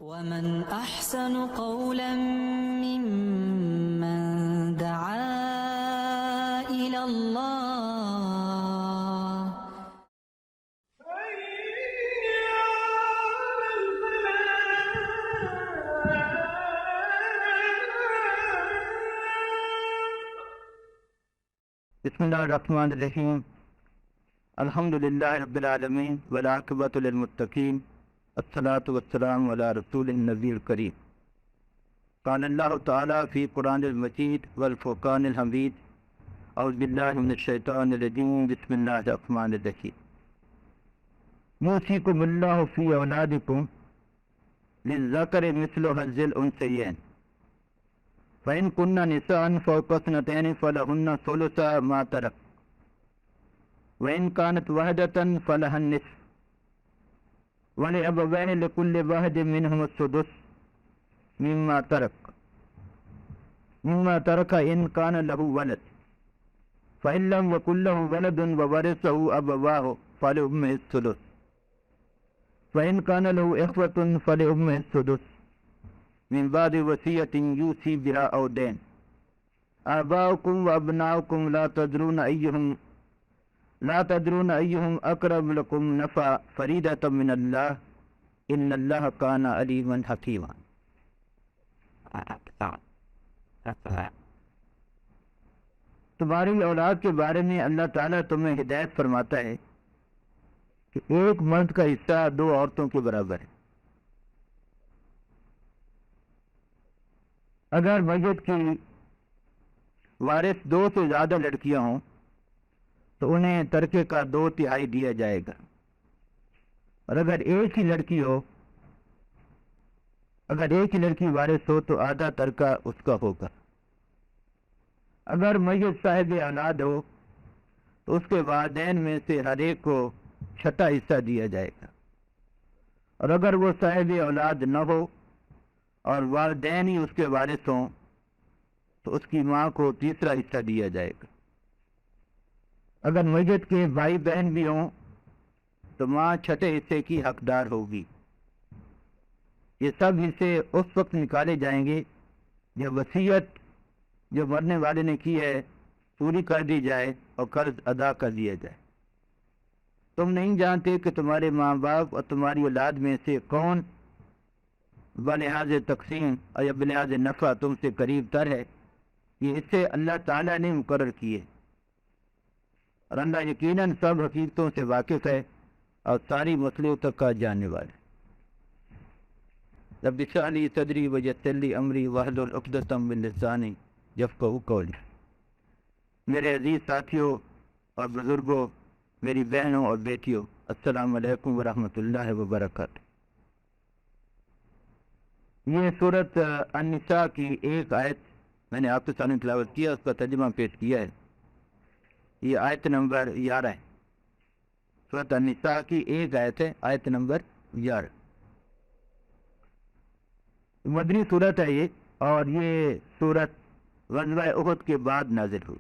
ومن أحسن قولا ممن دعا إلى الله بسم اللہ الرحمن الرحیم الحمد للہ رب العالمین والعاقبۃ للمتقین الصلاۃ والسلام علی رسول النبی الکریم قال اللہ تعالی فی قرآن المجید والفرقان الحمید اعوذ باللہ من الشیطان الرجیم بسم اللہ الرحمن الرحیم یوصیکم اللہ فی اولادکم للذکر مثل حظ الانثیین فإن كن نساء فوق اثنتين فلهن ثلث ما ترك وإن كانت واحدة فلها النصف ولأبوين لكل واحد منهم السدس مما ترك إن كان له ولد فإن لم يكن له ولد وورثه أبواه فلأمه الثلث فإن كان له إخوة فلأمه السدس من بعد وصية يوصي بها أو دين آباؤكم وأبناؤكم لا تدرون أيهم أقرب لكم نفعا فريدة من الله إن الله كان عليما حكيما. تمہاری اولاد کے بارے میں اللہ تعالیٰ تمہیں ہدایت فرماتا ہے کہ ایک مرد کا حصہ دو عورتوں کے برابر ہے. اگر میت کی وارث دو سے زیادہ لڑکیاں ہوں تو انہیں ترکے کا 2/3 دیا جائے گا، اور اگر ایک ہی لڑکی وارث ہو تو آدھا ترکہ اس کا ہوگا. اگر میت صاحب اولاد ہو تو اس کے والدین میں سے ہر ایک کو 6واں حصہ دیا جائے گا، اور اگر وہ صاحب اولاد نہ ہو اور والدین ہی اس کے وارث ہوں تو اس کی ماں کو 3واں حصہ دیا جائے گا. اگر میت کے بھائی بہن بھی ہوں تو ماں 6 حصے کی حقدار ہوگی. یہ سب حصے اس وقت نکالے جائیں گے جب وصیت جو مرنے والے نے کی ہے پوری کر دی جائے اور قرض ادا کر دیا جائے. تم نہیں جانتے کہ تمہارے ماں باپ اور تمہاری اولاد میں سے کون بلحاظ تقسیم اور یا بلحاظ نفع تم سے قریب تر ہے. یہ اس سے اللہ تعالیٰ نے مقرر کیے، اور اللہ یقیناً سب حقیقتوں سے واقف ہے اور ساری مسئلوں تک کا جاننے والا ہے. رب اشرح لی صدری ویسر لی امری واحلل عقدۃ من لسانی یفقہوا قولی. میرے عزیز ساتھیوں اور بزرگوں، میری بہنوں اور بیٹیوں، السلام علیکم ورحمۃ اللہ وبرکاتہ. یہ سورۃ النساء کی ایک آیت میں نے آپ کے سامنے تلاوت کیا، اس کا ترجمہ پیش کیا ہے. یہ آیت نمبر 11 ہے. سورۃ النساء کی ایک آیت ہے، آیت نمبر 11. مدنی سورت ہے یہ، اور یہ سورت غزوہ احد کے بعد نازل ہوئی.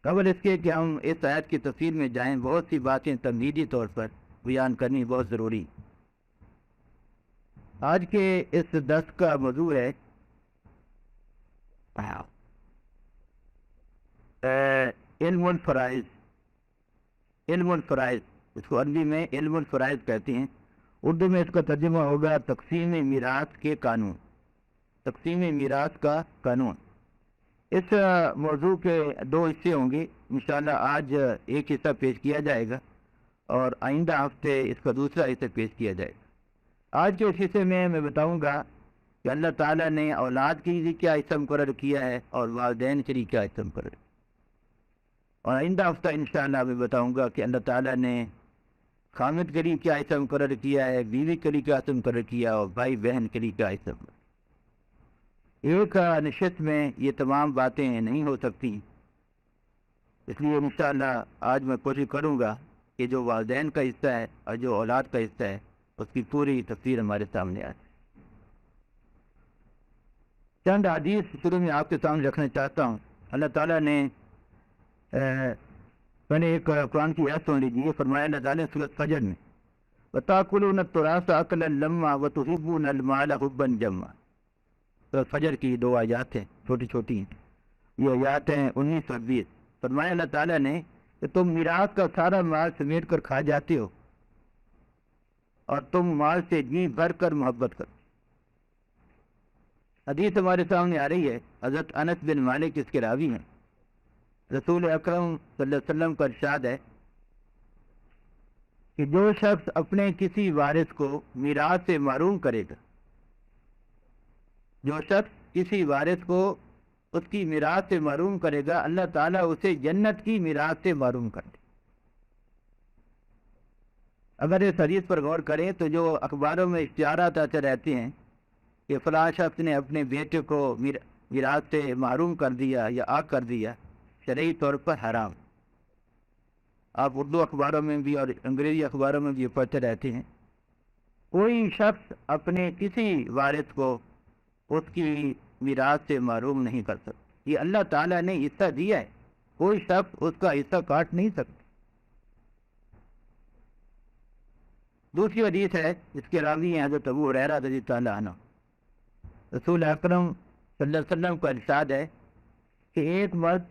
قبل اس کے کہ ہم اس آیت کی تفصیل میں جائیں، بہت سی باتیں تمہیدی طور پر بیان کرنی بہت ضروری. آج کے اس درس کا موضوع ہے علم الفرائض. علم الفرائض، اس کو عربی میں علم الفرائض کہتے ہیں، اردو میں اس کا ترجمہ ہوگا تقسیم میراث کے قانون. تقسیم میراث کا قانون. اس موضوع کے 2 حصے ہوں گے. انشاءاللہ آج ایک حصہ پیش کیا جائے گا اور آئندہ ہفتے اس کا دوسرا حصہ پیش کیا جائے گا. آج کے اس حصے میں بتاؤں گا کہ اللہ تعالیٰ نے اولاد کے لیے کیا حصہ مقرر کیا ہے اور والدین کے لیے کیا حصہ مقرر کیا. اور آئندہ ہفتہ انشاءاللہ میں بتاؤں گا کہ اللہ تعالیٰ نے خامد کے لیے کیا حصہ مقرر کیا ہے، بیوی کے لیے کیا حصہ مقرر کیا، اور بھائی بہن کے لیے کیا حصہ مقرر. ایک نشست میں یہ تمام باتیں نہیں ہو سکتی، اس لیے انشاءاللہ آج میں کوشش کروں گا کہ جو والدین کا حصہ ہے اور جو اولاد کا حصہ ہے اس کی پوری تفصیل ہمارے سامنے آئے. چند حدیث شروع میں آپ کے سامنے رکھنا چاہتا ہوں. اللہ تعالیٰ نے میں نے ایک قرآن کی آیت سن لیجیے. فرمایا اللہ تعالیٰ نے سورۃ فجر میں وَتَأْكُلُونَ التُّرَاثَ أَكْلًا لَمًّا وَتُحِبُّونَ الْمَالَ حُبًّا جَمًّا۔ تو فجر کی 2 آیات ہیں، چھوٹی چھوٹی ہیں، یہ آیات ہیں 19 اور 20۔ فرمایا اللہ تعالیٰ نے کہ تم میراث کا سارا مال سمیٹ کر کھا جاتے ہو اور تم مال سے جی بھر کر محبت کرو۔ حدیث ہمارے سامنے آ رہی ہے، حضرت انس بن مالک اس کے راوی ہیں۔ رسول اکرم صلی اللہ علیہ وسلم کا ارشاد ہے کہ جو شخص اپنے کسی وارث کو میراث سے محروم کرے گا، جو شخص کسی وارث کو اس کی میراث سے محروم کرے گا، اللہ تعالیٰ اسے جنت کی میراث سے محروم کر دے۔ اگر اس حدیث پر غور کریں تو جو اخباروں میں اشتہارات آتے رہتے ہیں کہ فلاں شخص نے اپنے بیٹے کو میراث سے محروم کر دیا یا آگ کر دیا، شرعی طور پر حرام۔ آپ اردو اخباروں میں بھی اور انگریزی اخباروں میں بھی یہ پڑھتے رہتے ہیں، کوئی شخص اپنے کسی وارث کو اس کی میراث سے محروم نہیں کر سکتا۔ یہ اللہ تعالیٰ نے حصہ دیا ہے، کوئی شخص اس کا حصہ کاٹ نہیں سکتا۔ دوسری حدیث ہے جس کے راوی ہیں حضرت ابو ہریرہ رضی اللہ عنہ۔ رسول اکرم صلی اللہ علیہ وسلم کا ارشاد ہے کہ ایک مرد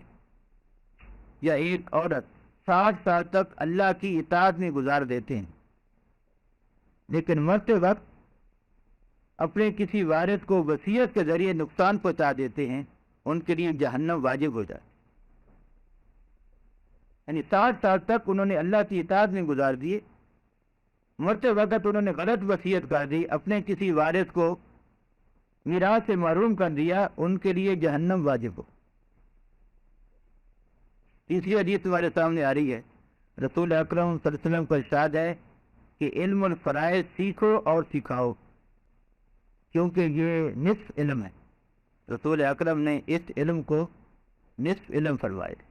یا ایک عورت 60 سال تک اللہ کی اطاعت میں گزار دیتے ہیں، لیکن مرتے وقت اپنے کسی وارث کو وصیت کے ذریعے نقصان پہنچا دیتے ہیں، ان کے لیے جہنم واجب ہو جائے۔ یعنی 60 سال تک انہوں نے اللہ کی اطاعت میں گزار دیے، مرتے وقت انہوں نے غلط وصیت کر دی، اپنے کسی وارث کو میراث سے محروم کر دیا، ان کے لیے جہنم واجب ہو۔ تیسری حدیث ہمارے سامنے آ رہی ہے، رسول اکرم صلی اللہ علیہ وسلم کا ارشاد ہے کہ علم الفرائض سیکھو اور سکھاؤ، کیونکہ یہ نصف علم ہے۔ رسول اکرم نے اس علم کو نصف علم فرمایا۔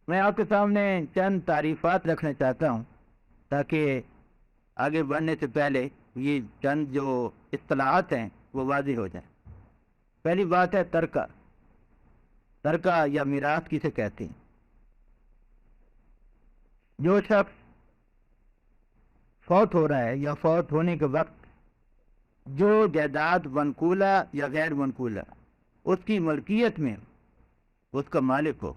میں آپ کے سامنے چند تعریفات رکھنا چاہتا ہوں تاکہ آگے بڑھنے سے پہلے یہ چند جو اصطلاحات ہیں وہ واضح ہو جائیں۔ پہلی بات ہے ترکہ۔ ترکہ یا میراث کسے کہتے ہیں؟ جو شخص فوت ہو رہا ہے یا فوت ہونے کے وقت جو جائیداد منقولہ یا غیر منقولہ اس کی ملکیت میں اس کا مالک ہو،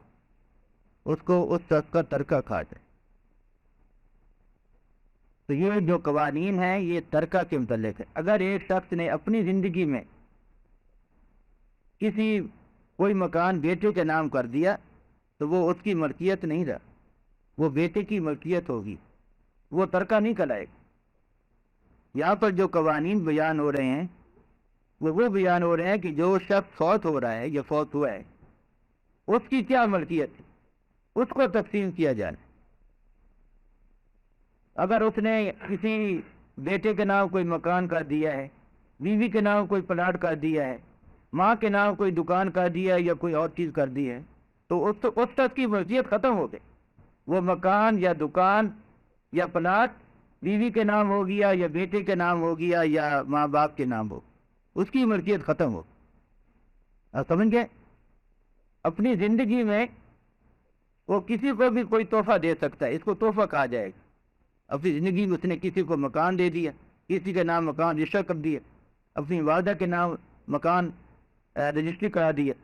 اس کو اس شخص کا ترکہ کہا جائے۔ تو یہ جو قوانین ہیں یہ ترکہ کے متعلق ہے۔ اگر ایک شخص نے اپنی زندگی میں کوئی مکان بیٹے کے نام کر دیا تو وہ اس کی ملکیت نہیں رہا، وہ بیٹے کی ملکیت ہوگی، وہ ترکہ نہیں کہلائے گا۔ یہاں پر جو قوانین بیان ہو رہے ہیں وہ بیان ہو رہے ہیں کہ جو شخص فوت ہو رہا ہے یا فوت ہوا ہے اس کی کیا ملکیت ہے، اس کو تقسیم کیا جائے۔ اگر اس نے کسی بیٹے کے نام کوئی مکان کر دیا ہے، بیوی کے نام کوئی پلاٹ کر دیا ہے، ماں کے نام کوئی دکان کر دیا ہے یا کوئی اور چیز کر دی ہے، تو اس تک کی ملکیت ختم ہو گئی۔ وہ مکان یا دکان یا پلاٹ بیوی کے نام ہو گیا یا بیٹے کے نام ہو گیا یا ماں باپ کے نام ہو، اس کی ملکیت ختم ہو۔ آپ سمجھ گئے؟ اپنی زندگی میں وہ کسی کو بھی کوئی تحفہ دے سکتا ہے، اس کو تحفہ کہا جائے گا۔ اپنی زندگی میں اس نے کسی کو مکان دے دیا، کسی کے نام مکان رجسٹر کر دیا، اپنی والدہ کے نام مکان رجسٹری کرا دیا،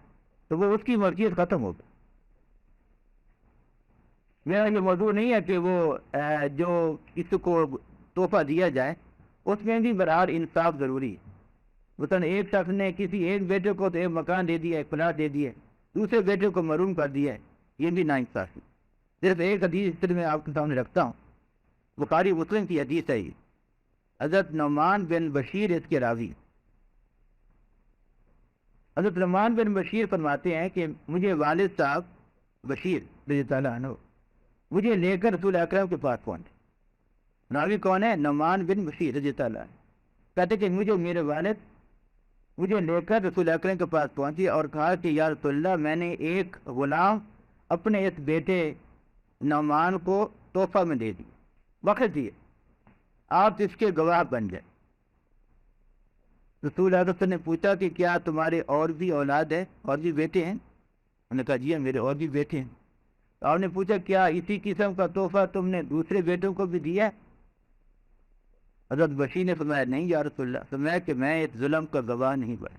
تو وہ اس کی ملکیت ختم ہو گئی۔ میرا یہ موضوع نہیں ہے کہ وہ جو کسی کو تحفہ دیا جائے اس میں بھی بہرحال انصاف ضروری ہے۔ مثلاً ایک شخص نے کسی ایک بیٹے کو تو ایک مکان دے دیا، ایک پلاٹ دے دیا، دوسرے بیٹے کو محروم کر دیا ہے، یہ بھی ناانصافی۔ صرف ایک حدیث اس طرح میں آپ کے سامنے رکھتا ہوں، بخاری مسلم کی حدیث ہے یہ۔ حضرت نعمان بن بشیر اس کے راوی۔ حضرت نعمان بن بشیر فرماتے ہیں کہ مجھے والد صاحب بشیر رضی اللہ عنہ مجھے لے کر رسول اکرم کے پاس پہنچے۔ راوی کون ہے؟ نعمان بن بشیر رضی اللہ عنہ۔ کہتے کہ میرے والد مجھے لے کر رسول اکرم کے پاس پہنچے اور کہا کہ یا رسول اللہ، میں نے ایک غلام اپنے اس بیٹے نعمان کو تحفہ میں دے دی، وقت دیے، آپ اس کے گواہ بن جائیں۔ رسول اللہ نے پوچھا کہ کیا تمہارے اور بھی اولاد ہے، اور بھی بیٹے ہیں؟ انہوں نے کہا جی ہاں، میرے اور بھی بیٹے ہیں۔ تو آپ نے پوچھا کیا اسی قسم کا تحفہ تم نے دوسرے بیٹوں کو بھی دیا ہے؟ حضرت بشیر نے فرمایا نہیں یا رسول اللہ، فرمایا کہ میں اس ظلم کا گواہ نہیں بنا،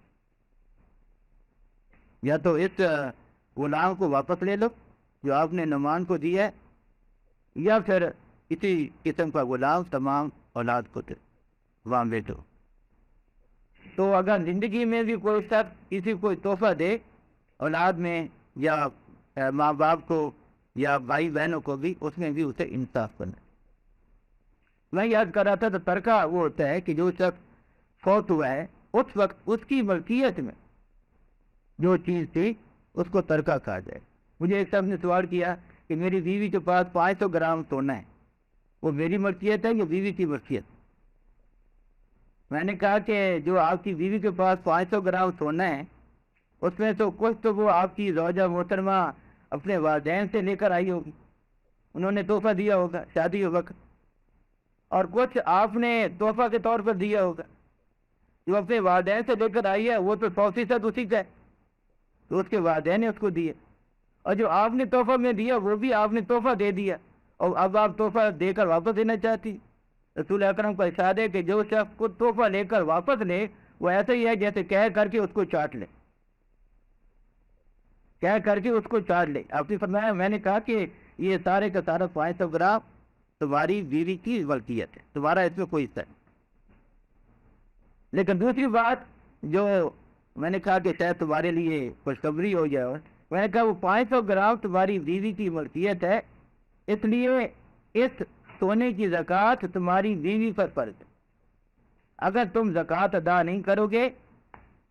یا تو اس غلام کو واپس لے لو جو آپ نے نعمان کو دیا ہے، یا پھر اسی قسم کا غلام تمام اولاد کو دے وہاں بیٹھو۔ تو اگر زندگی میں بھی کوئی شخص کسی کو تحفہ دے اولاد میں، یا ماں باپ کو یا بھائی بہنوں کو بھی، اس میں بھی اسے انصاف کرنا۔ میں یاد کر رہا تھا تو ترکہ وہ ہوتا ہے کہ جو شخص فوت ہوا ہے اس وقت اس کی ملکیت میں جو چیز تھی اس کو ترکہ کہا جائے۔ مجھے ایک شخص نے سوال کیا کہ میری بیوی کے پاس 500 گرام سونا ہے، وہ میری ملکیت ہے یا بیوی کی ملکیت؟ میں نے کہا کہ جو آپ کی بیوی کے پاس 500 گرام سونا ہے اس میں تو کچھ تو وہ آپ کی زوجہ محترمہ اپنے والدین سے لے کر آئی ہوگی، انہوں نے تحفہ دیا ہوگا شادی کے وقت، اور کچھ آپ نے تحفہ کے طور پر دیا ہوگا۔ جو اپنے والدین سے لے کر آئی ہے وہ تو 100% اسی کا ہے، تو اس کے والدین نے اس کو دیے، اور جو آپ نے تحفہ میں دیا وہ بھی آپ نے تحفہ دے دیا، اور اب آپ تحفہ دے کر واپس دینا چاہتی۔ رسول اکرم کا ارشاد ہے کہ جو شخص کو تحفہ لے کر واپس لے وہ ایسا ہی ہے جیسے کہہ کر کے اس کو چاٹ لے، کہہ کر کے اس کو چاٹ لے۔ آپ نے فرمایا، میں نے کہا کہ یہ سارے کا سارا 500 گرام تمہاری بیوی کی ملکیت ہے، تمہارا اس میں کوئی حصہ نہیں۔ لیکن دوسری بات جو میں نے کہا کہ شاید تمہارے لیے خوشخبری ہو جائے، میں نے کہا وہ 500 گرام تمہاری بیوی کی ملکیت ہے، اس لیے اس سونے کی زکوٰۃ تمہاری بیوی پر فرض ہے۔ اگر تم زکوٰۃ ادا نہیں کرو گے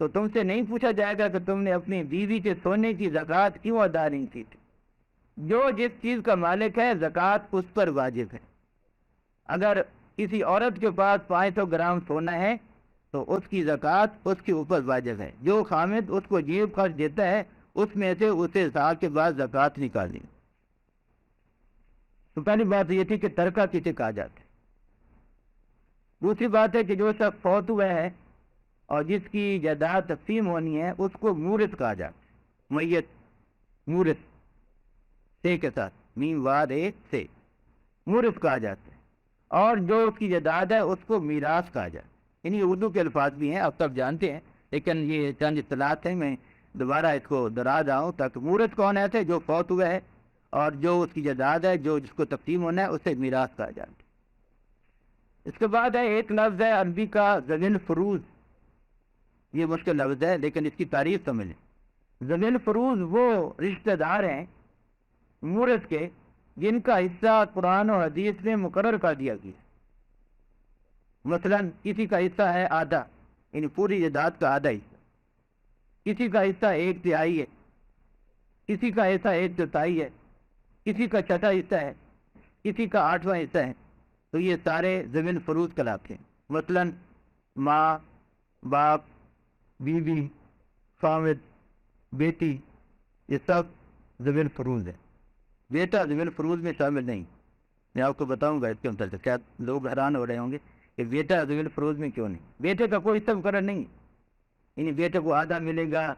تو تم سے نہیں پوچھا جائے گا کہ تم نے اپنی بیوی کے سونے کی زکوٰۃ کیوں ادا نہیں کی تھی۔ جو جس چیز کا مالک ہے زکوٰۃ اس پر واجب ہے۔ اگر کسی عورت کے پاس 500 گرام سونا ہے تو اس کی زکوٰۃ اس کے اوپر واجب ہے۔ جو خامد اس کو جیب خرچ دیتا ہے اس میں سے اسے سال کے بعد زکوٰۃ نکالنی۔ تو پہلی بات یہ تھی کہ ترکہ کسے کہا جاتا ہے۔ دوسری بات ہے کہ جو شخص فوت ہوا ہے اور جس کی جائیداد تقسیم ہونی ہے اس کو مورث کہا جاتا ہے۔ میت، مورث سے کے ساتھ میم واد اے سے مورث کہا جاتا ہے، اور جو اس کی جائیداد ہے اس کو میراث کہا جاتا ہے۔ یعنی اردو کے الفاظ بھی ہیں، آپ سب جانتے ہیں، لیکن یہ چند اصطلاحات ہیں، میں دوبارہ اس کو دہرا رہا ہوں تاکہ مورث کون ہے تھے؟ جو فوت ہوا ہے اور جو اس کی جائیداد ہے جو جس کو تقسیم ہونا ہے اسے میراث کہا جاتا ہے۔ اس کے بعد ہے ایک لفظ ہے عربی کا ذوی الفروض، یہ مشکل لفظ ہے لیکن اس کی تعریف سمجھ لیں۔ ذوی الفروض وہ رشتہ دار ہیں مورث کے جن کا حصہ قرآن و حدیث میں مقرر کر دیا گیا۔ مثلا کسی کا حصہ ہے آدھا، یعنی پوری جائیداد کا آدھا حصہ، کسی کا حصہ 1/3 ہے، کسی کا حصہ 1/4 ہے، کسی کا چھٹا حصہ ہے، کسی کا 8واں حصہ ہے، تو یہ سارے ذوی الفروض کہلاتے ہیں۔ مثلا ماں، باپ، بیوی، خامد، بیٹی، یہ سب ذوی الفروض ہے۔ بیٹا ذوی الفروض میں شامل نہیں۔ میں آپ کو بتاؤں گا اس کے متعلق، کیا لوگ حیران ہو رہے ہوں گے کہ بیٹا ذوی الفروض میں کیوں نہیں؟ بیٹے کا کوئی حصہ مقرر نہیں، یعنی بیٹے کو آدھا ملے گا،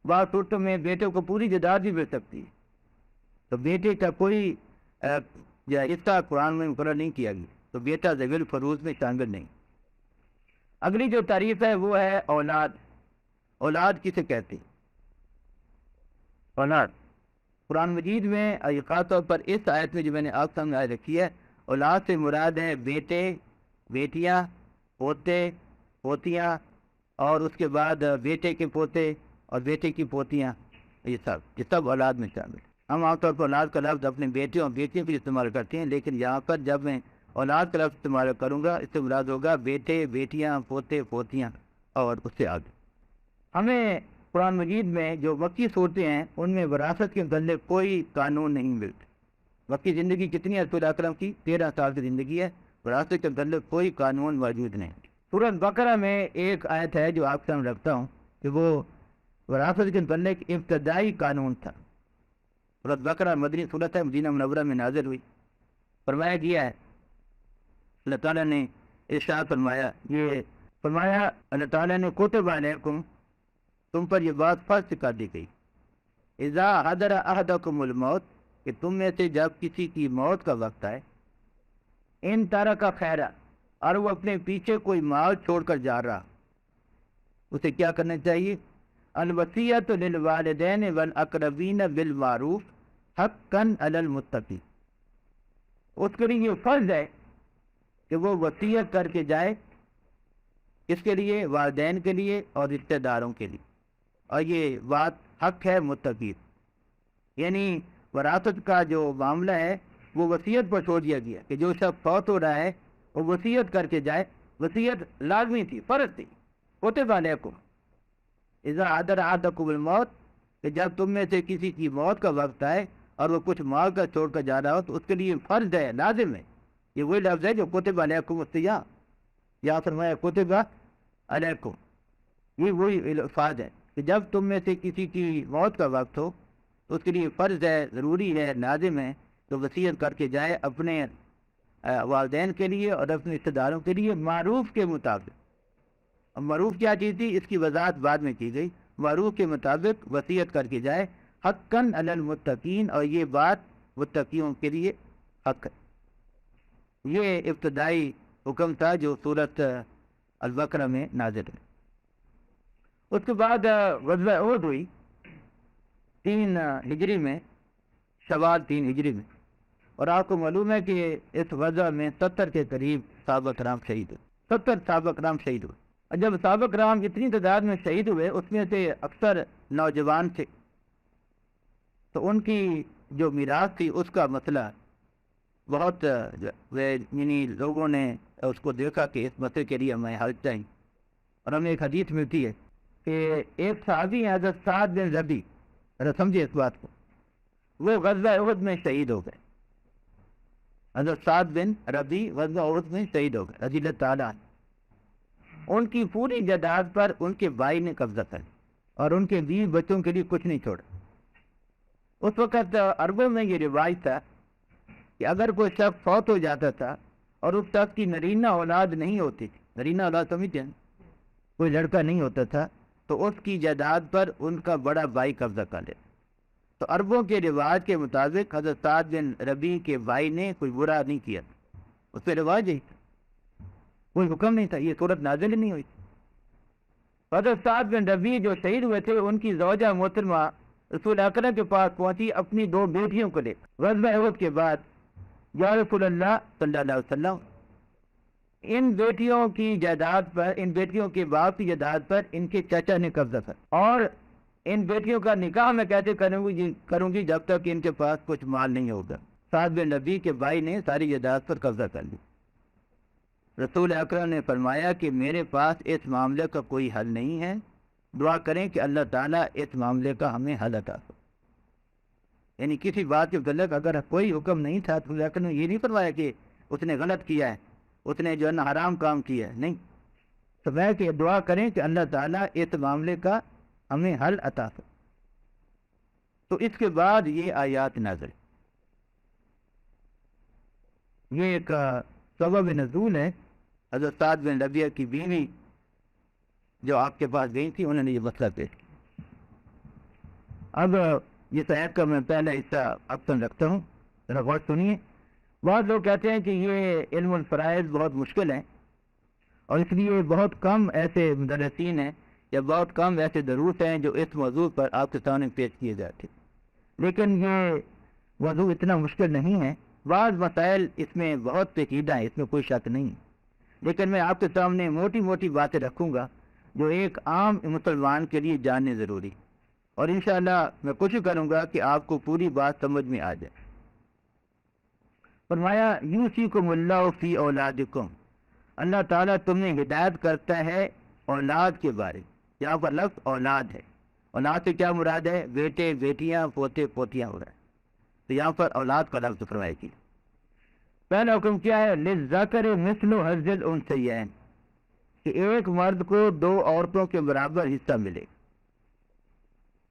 بعض صورتوں میں بیٹے کو پوری جائیداد بھی مل سکتی ہے، تو بیٹے کا کوئی حصہ قرآن میں مقرر نہیں کیا گیا، تو بیٹا ذوی الفروض میں شامل نہیں۔ اگلی جو تعریف ہے وہ ہے اولاد۔ اولاد کسے کہتے ہیں؟ اولاد قرآن مجید میں خاص طور پر اس آیت میں جو میں نے آپ سامنے آیت رکھی ہے، اولاد سے مراد ہے بیٹے، بیٹیاں، پوتے، پوتیاں، اور اس کے بعد بیٹے کے پوتے اور بیٹے کی پوتیاں، یہ سب اولاد میں شامل ہیں۔ ہم عام طور پر اولاد کا لفظ اپنے بیٹے اور بیٹیوں کے استعمال کرتے ہیں، لیکن یہاں پر جب میں اولاد کا لفظ استعمال کروں گا اس سے مراد ہوگا بیٹے، بیٹیاں، پوتے، پوتیاں اور اس سے آگے۔ ہمیں قرآن مجید میں جو مکی صورتیں ہیں ان میں وراثت کے متعلق کوئی قانون نہیں ملتا۔ مکی زندگی کتنی ہے رسول اکرم کی؟ 13 سال کی زندگی ہے، وراثت کے متعلق کوئی قانون موجود نہیں۔ سورۃ بقرہ میں ایک آیت ہے جو آپ کے سامنے رکھتا ہوں کہ وہ وراثت کے متعلق ابتدائی قانون تھا۔ سورۃ بقرہ مدنی سورت ہے، مدینہ منورہ میں نازل ہوئی۔ فرمایا گیا ہے، اللہ تعالیٰ نے ارشاد فرمایا، یہ فرمایا اللہ تعالیٰ نے کتب علیکم، تم پر یہ بات فرض کر دی گئی، اذا حضر احدکم الموت، کہ تم میں سے جب کسی کی موت کا وقت آئے، ان ترک خیرا، اور وہ اپنے پیچھے کوئی مال چھوڑ کر جا رہا، اسے کیا کرنا چاہیے؟ الوصیۃ للوالدین والاقربین بالمعروف حقا علی المتقین، اس کے لیے یہ فرض ہے کہ وہ وصیت کر کے جائے، اس کے لیے والدین کے لیے اور رشتہ داروں کے لیے، اور یہ بات حق ہے متقین، یعنی وراثت کا جو معاملہ ہے وہ وصیت پر چھوڑ دیا گیا کہ جو شخص فوت ہو رہا ہے وہ وصیت کر کے جائے۔ وصیت لازمی تھی، فرض تھی، کتب علیکم اذا حضر احدکم الموت، کہ جب تم میں سے کسی کی موت کا وقت آئے اور وہ کچھ مال کا چھوڑ کر جا رہا ہو تو اس کے لیے فرض ہے، لازم ہے۔ یہ وہی لفظ ہے جو کتب علیکم الصیام، یا فرمایا کتب علیکم، یہ وہی الفاظ ہے کہ جب تم میں سے کسی کی موت کا وقت ہو تو اس کے لیے فرض ہے، ضروری ہے، لازم ہے تو وصیت کر کے جائے اپنے والدین کے لیے اور اپنے رشتہ داروں کے لیے معروف کے مطابق۔ اب معروف کیا چیز تھی اس کی وضاحت بعد میں کی گئی، معروف کے مطابق وصیت کر کے جائے حقا علی المتقین، اور یہ بات متقیوں کے لیے حق ہے۔ یہ ابتدائی حکم تھا جو سورۃ البقرہ میں نازل ہے۔ اس کے بعد غزوہ احد ہوئی 3 ہجری میں، شوال 3 ہجری میں، اور آپ کو معلوم ہے کہ اس غزوہ میں 70 کے قریب صحابہ کرام شہید ہوئے، 70 صحابہ کرام شہید ہوئے، اور جب صحابہ کرام اتنی تعداد میں شہید ہوئے اس میں سے اکثر نوجوان تھے، تو ان کی جو میراث تھی اس کا مسئلہ بہت یعنی لوگوں نے اس کو دیکھا کہ اس مسئلے کے لیے ہمیں حل چاہیے، اور ہمیں ایک حدیث ملتی ہے کہ ایک صحابی ہیں حضرت سعد بن ربی، سمجھے اس بات کو، وہ غزوہ احد میں شہید ہو گئے، حضرت سعد بن ربی غزوہ احد میں شہید ہو گئے رضی اللہ تعالیٰ عنہ۔ ان کی پوری جائیداد پر ان کے بھائی نے قبضہ کر لیا اور ان کے بیوی بچوں کے لیے کچھ نہیں چھوڑا۔ اس وقت عربوں میں یہ روایت تھا کہ اگر کوئی شخص فوت ہو جاتا تھا اور اس شخص کی نرینہ اولاد نہیں ہوتی تھی، نرینہ اولاد سمجھتے ہیں، کوئی لڑکا نہیں ہوتا تھا، تو اس کی جائیداد پر ان کا بڑا بھائی قبضہ کر لیتا۔ تو عربوں کے رواج کے مطابق حضرت سعد بن ربی کے بھائی نے کوئی برا نہیں کیا، اس پہ رواج یہی تھا، کوئی حکم نہیں تھا، یہ صورت نازل نہیں ہوئی۔ حضرت سعد بن ربی جو شہید ہوئے تھے ان کی زوجہ محترمہ رسول اکرم کے پاس پہنچی اپنی 2 بیٹیوں کو لے کر غزوہ احد کے بعد، یا رسول اللہ صلی اللہ علیہ وسلم، ان بیٹیوں کی جائیداد پر، ان بیٹیوں کے باپ کی جائیداد پر ان کے چچا نے قبضہ کر، اور ان بیٹیوں کا نکاح میں کیسے کروں گی جب تک ان کے پاس کچھ مال نہیں ہوگا۔ سعد بن ربی کے بھائی نے ساری جائیداد پر قبضہ کر لی۔ رسول اکرم نے فرمایا کہ میرے پاس اس معاملے کا کوئی حل نہیں ہے، دعا کریں کہ اللہ تعالیٰ اس معاملے کا ہمیں حل عطا کرے۔ یعنی کسی بات کے متعلق اگر کوئی حکم نہیں تھا تو رسول اکرم نے یہ نہیں فرمایا کہ اس نے غلط کیا ہے، اس نے جو ہے نا حرام کام کیا ہے، نہیں، فرمایا کہ دعا کریں کہ اللہ تعالیٰ اس معاملے کا ہمیں حل عطا کرے۔ تو اس کے بعد یہ آیات نازل، یہ ایک سبب نزول ہے۔ حضرت سعد بن ربیعہ کی بیوی جو آپ کے پاس گئی تھی انہوں نے یہ مسئلہ پیش کیا۔ اب یہ آیت کا میں پہلا حصہ اپن رکھتا ہوں، ذرا غور سنیے۔ بعض لوگ کہتے ہیں کہ یہ علم الفرائض بہت مشکل ہے اور اس لیے بہت کم ایسے مدرسین ہیں یا بہت کم ایسے دروس ہیں جو اس موضوع پر آپ کے سامنے پیش کیے جاتے، لیکن یہ موضوع اتنا مشکل نہیں ہے۔ بعض مسائل اس میں بہت پیچیدہ ہیں، اس میں کوئی شک نہیں، لیکن میں آپ کے سامنے موٹی موٹی باتیں رکھوں گا جو ایک عام مسلمان کے لیے جاننے ضروری، اور انشاءاللہ میں کوشش کروں گا کہ آپ کو پوری بات سمجھ میں آ جائے۔ فرمایا یوصیکم اللہ فی اولادکم، اللہ تعالیٰ تمہیں ہدایت کرتا ہے اولاد کے بارے۔ یہاں پر لفظ اولاد ہے، اولاد سے کیا مراد ہے؟ بیٹے بیٹیاں پوتے پوتیاں ہو رہا ہے، تو یہاں پر اولاد کا لفظ فرمایا گیا۔ پہلا حکم کیا ہے؟ للذکر مثل حظ الانثیین، کہ ایک مرد کو 2 عورتوں کے برابر حصہ ملے،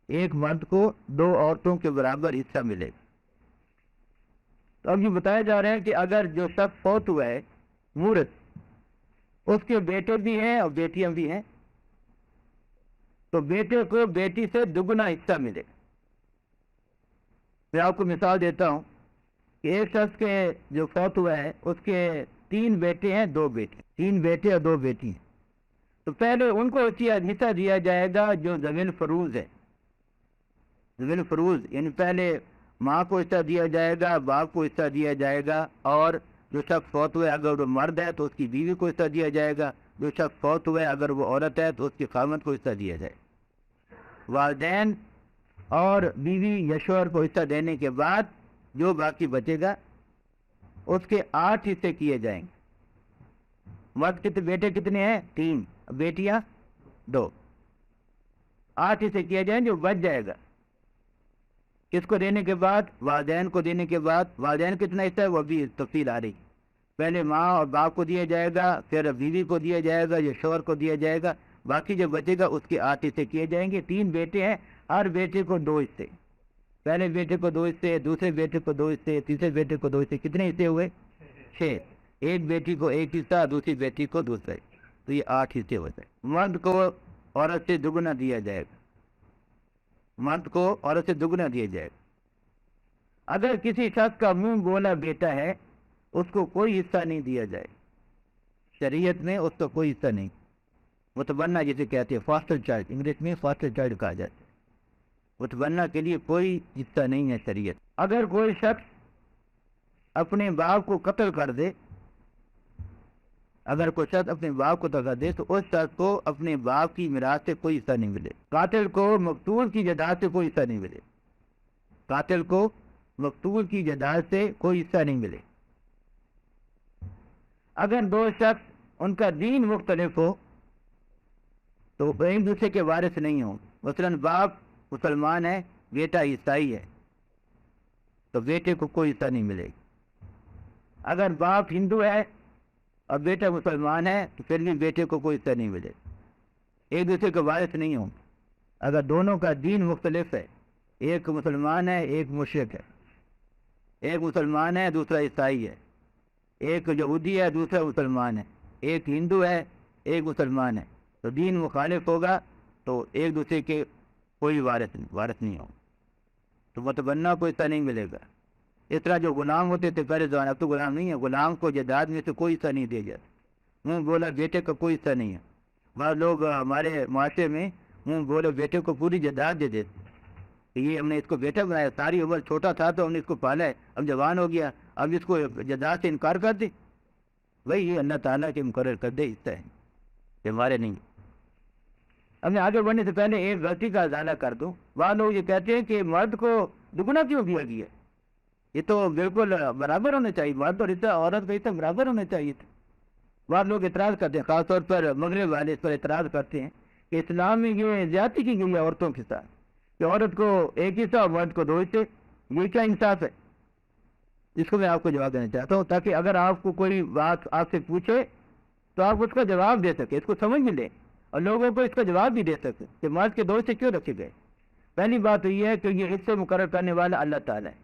ایک مرد کو 2 عورتوں کے برابر حصہ ملے۔ تو اب یہ بتایا جا رہا ہے کہ اگر جو شخص فوت ہوا ہے مورث، اس کے بیٹے بھی ہیں اور بیٹیاں بھی ہیں، تو بیٹے کو بیٹی سے 2 حصہ ملے۔ میں آپ کو مثال دیتا ہوں کہ ایک شخص کے جو فوت ہوا ہے اس کے 3 بیٹے ہیں 2 بیٹے، 3 بیٹے اور 2 بیٹی ہیں، تو پہلے ان کو حصہ دیا جائے گا جو ذوی الفروض ہے. ذوی الفروض یعنی پہلے ماں کو حصہ دیا جائے گا، باپ کو حصہ دیا جائے گا، اور جو شخص فوت ہوئے اگر وہ مرد ہے تو اس کی بیوی کو حصہ دیا جائے گا، جو شخص فوت ہوئے اگر وہ عورت ہے تو اس کے خاوند کو حصہ دیا جائے. والدین اور بیوی یا شوہر کو حصہ دینے کے بعد جو باقی بچے گا اس کے 8 حصے کیے جائیں گے. مرد کتنے، بیٹے کتنے ہیں؟ 3، بیٹیاں 2. 8 حصے کیے جائیں جو بچ جائے گا. کس کو دینے کے بعد؟ والدین کو دینے کے بعد. والدین کتنا حصہ ہے وہ بھی تفصیل آ رہی. پہلے ماں اور باپ کو دیا جائے گا، پھر بیوی کو دیا جائے گا یا شوہر کو دیا جائے گا، باقی جو بچے گا اس کے 8 حصے کیے جائیں گے. 3 بیٹے ہیں، ہر بیٹے کو 2 حصے. پہلے بیٹے کو 2 حصے، دوسرے بیٹے کو 2 حصے، تیسرے بیٹے کو 2 حصے. کتنے حصے ہوئے؟ 6. ایک بیٹی کو 1 حصہ، دوسری بیٹی کو دوسرا. تو یہ 8 حصے ہوتے ہیں. مرد کو عورت سے دگنا دیا جائے گا، مرد کو عورت سے دگنا دیا جائے گا. اگر کسی شخص کا منہ بولا بیٹا ہے اس کو کوئی حصہ نہیں دیا جائے. شریعت میں اس کو کوئی حصہ نہیں. متبنہ جسے کہتے ہیں فاسٹر چائلڈ، انگلش میں فاسٹر چائلڈ کہا جاتا ہے. متبنہ کے لیے کوئی حصہ نہیں ہے شریعت. اگر کوئی شخص اپنے باپ کو قتل کر دے، اگر کوئی شخص اپنے باپ کو قتل کر دے تو اس شخص کو اپنے باپ کی میراث سے کوئی حصہ نہیں ملے. قاتل کو مقتول کی جائیداد سے کوئی حصہ نہیں ملے. قاتل کو مقتول کی جائیداد سے کوئی حصہ نہیں ملے. اگر 2 شخص ان کا دین مختلف ہو تو ایک دوسرے کے وارث نہیں ہوں. مثلاً باپ مسلمان ہے، بیٹا عیسائی ہے، تو بیٹے کو کوئی حصہ نہیں ملے گا. اگر باپ ہندو ہے اور بیٹا مسلمان ہے تو پھر بھی بیٹے کو کوئی حصہ نہیں ملے گا. ایک دوسرے کے وارث نہیں ہوں. اگر دونوں کا دین مختلف ہے، ایک مسلمان ہے ایک مشرک ہے، ایک مسلمان ہے دوسرا عیسائی ہے، ایک یہودی ہے دوسرا مسلمان ہے، ایک ہندو ہے ایک مسلمان ہے، تو دین مخالف ہوگا تو ایک دوسرے کے کوئی وارث نہیں ہو، تو متبنہ کو حصہ نہیں ملے گا. اس طرح جو غلام ہوتے تھے پہلے زمانے، اب تو غلام نہیں ہے، غلام کو جائیداد میں سے کوئی حصہ نہیں دیا جاتا. منہ بولا بیٹے کا کوئی حصہ نہیں ہے. بعض لوگ ہمارے معاشرے میں منہ بولے بیٹے کو پوری جائیداد دے دیتے کہ یہ ہم نے اس کو بیٹا بنایا، ساری عمر چھوٹا تھا تو ہم نے اس کو پالا ہے، اب جوان ہو گیا اب اس کو جائیداد سے انکار کر دے. بھائی یہ اللہ تعالیٰ کے مقرر کر دے حصہ ہے، یہ ہمارے نہیں. اب میں آگے بڑھنے سے پہلے ایک غلطی کا ازالہ کر دوں. بعض لوگ یہ کہتے ہیں کہ مرد کو دگنا کیوں دیا گیا؟ یہ تو بالکل برابر ہونا چاہیے، مرد اور حصہ عورت کا حصہ برابر ہونا چاہیے تھا. بعض لوگ اعتراض کرتے ہیں، خاص طور پر مغرب والے اس پر اعتراض کرتے ہیں کہ اسلام میں یہ زیادتی کی گئی ہے عورتوں کے ساتھ، کہ عورت کو 1 حصہ اور مرد کو 2 حصے. یہ کیا انصاف ہے؟ اس کو میں آپ کو جواب دینا چاہتا ہوں تاکہ اگر آپ کو کوئی بات آپ سے پوچھے تو آپ اس کا جواب دے سکیں، اس کو سمجھ میں لیں اور لوگوں کو اس کا جواب بھی دے سکیں کہ مرد کے 2 حصے کیوں رکھے گئے. پہلی بات تو یہ ہے کہ یہ حصے مقرر کرنے والا اللہ تعالیٰ ہے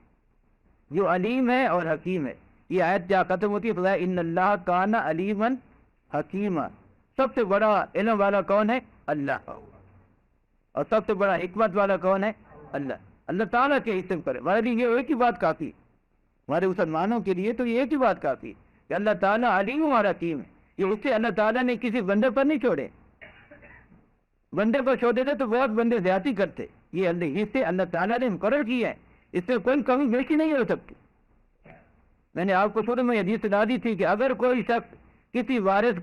جو علیم ہے اور حکیم ہے. یہ آیت کیا ختم ہوتی ہے؟ خدا ان اللہ کان علیما حکیما. سب سے بڑا علم والا کون ہے؟ اللہ. اور سب سے بڑا حکمت والا کون ہے؟ اللہ. اللہ تعالیٰ کے حصے کرے. ہمارے لیے یہ ایک ہی بات کافی، ہمارے مسلمانوں کے لیے تو یہ ایک ہی بات کافی کہ اللہ تعالیٰ علیم ہمارا حکیم ہے. یہ حصے اللہ تعالیٰ نے کسی بندے پر نہیں چھوڑے. بندے کو چھوڑ دیتے تو بہت بندے زیادتی کرتے. یہ حصے اللہ تعالیٰ نے مقرر کیے ہیں، اس سے کوئی کمی بیشی نہیں ہو سکتی. میں نے آپ کو شروع میں حدیث سنا دی تھی کہ اگر کوئی شخص کسی وارث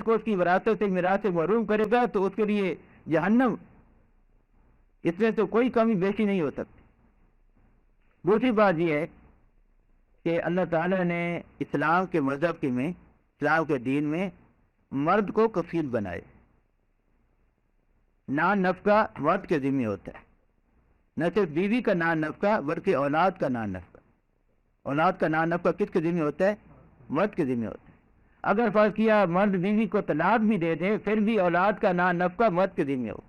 کو اس کی وراثت سے میراث سے محروم کرے گا تو اس کے لیے جہنم، اس میں تو کوئی کمی بیشی نہیں ہو سکتی. دوسری بات یہ ہے کہ اللہ تعالیٰ نے اسلام کے مذہب میں، اسلام کے دین میں مرد کو کفیل بنائے. نان نفقہ مرد کے ذمہ ہوتا ہے، نہ صرف بیوی کا نان نفقہ بلکہ اولاد کا نان نفقہ. اولاد کا نان نفقہ کس کے ذمہ ہوتا ہے؟ مرد کے ذمہ ہوتا ہے. اگر فرض کیا مرد بیوی کو طلاق بھی دے دے پھر بھی اولاد کا نان نفقہ مرد کے ذمہ ہو.